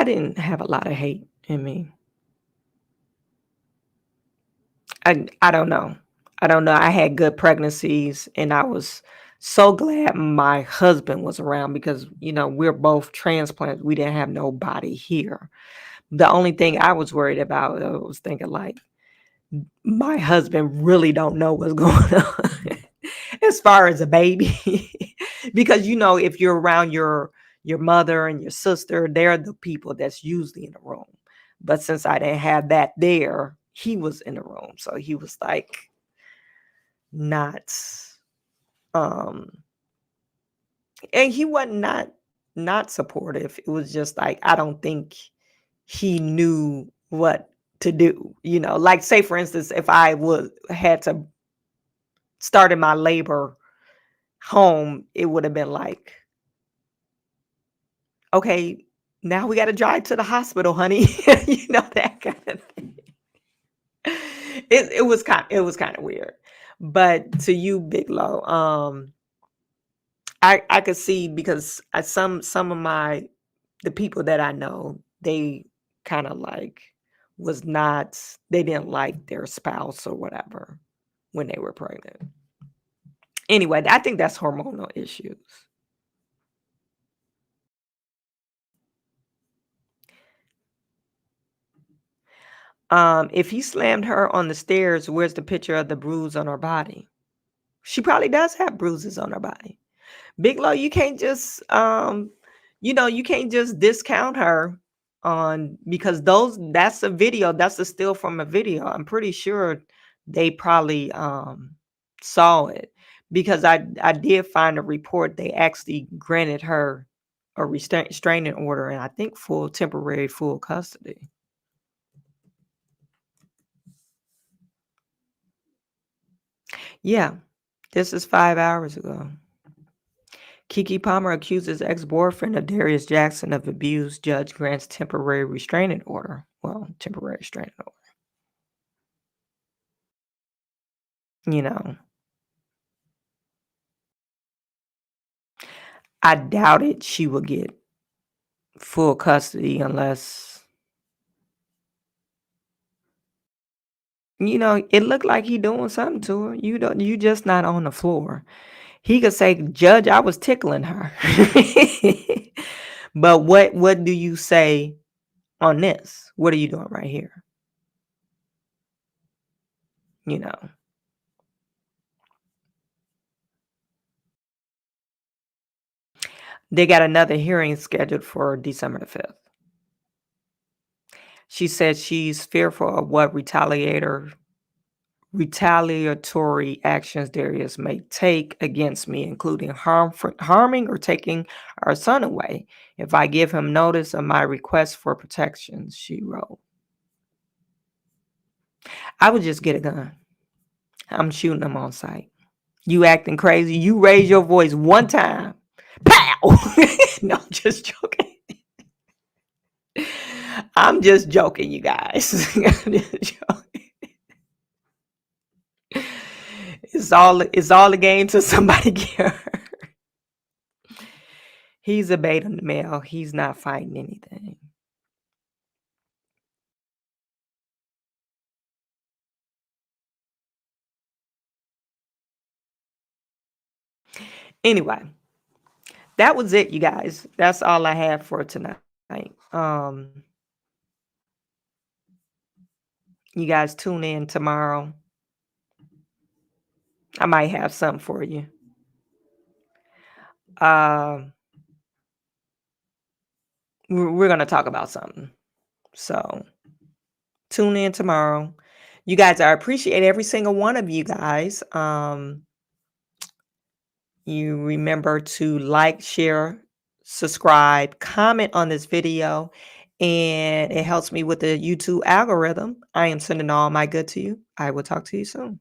Speaker 2: didn't have a lot of hate in me. I don't know. I had good pregnancies, and I was so glad my husband was around because, we're both transplants. We didn't have nobody here. The only thing I was worried about, I was thinking like, my husband really don't know what's going on as far as a baby. Because, if you're around your mother and your sister, they're the people that's usually in the room. But since I didn't have that there, he was in the room. So he was like not and he wasn't not supportive. It was just like I don't think he knew what to do. Like say for instance, if I had to start in my labor home, it would have been like, okay, now we got to drive to the hospital, honey. That kind of thing. It was kind of weird. But to you, Big Low, I could see because some of the people that I know, they kind of like they didn't like their spouse or whatever when they were pregnant. Anyway, I think that's hormonal issues. If he slammed her on the stairs, where's the picture of the bruise on her body? She probably does have bruises on her body. Big Low, you can't just you can't just discount her on because that's a video, that's a still from a video. I'm pretty sure they probably saw it because I did find a report. They actually granted her a restraining order and I think temporary full custody. Yeah, this is 5 hours ago. Kiki Palmer accuses ex-boyfriend of Darius Jackson of abuse. Judge grants temporary restraining order. Well, temporary restraining order. I doubted she would get full custody unless, it looked like he doing something to her. You just not on the floor. He could say, Judge, I was tickling her. But what do you say on this? What are you doing right here? They got another hearing scheduled for December the 5th. She said she's fearful of what retaliatory actions Darius may take against me, including harming or taking our son away if I give him notice of my request for protection, she wrote. I would just get a gun. I'm shooting them on sight. You acting crazy. You raise your voice one time. Pow! No, I'm just joking. I'm just joking, you guys. It's all a game till somebody get hurt. He's a beta male. He's not fighting anything. Anyway, that was it, you guys. That's all I have for tonight. You guys tune in tomorrow. I might have something for you. We're going to talk about something. So tune in tomorrow. You guys, I appreciate every single one of you guys. You remember to like, share, subscribe, comment on this video, and it helps me with the YouTube algorithm. I am sending all my good to you. I will talk to you soon.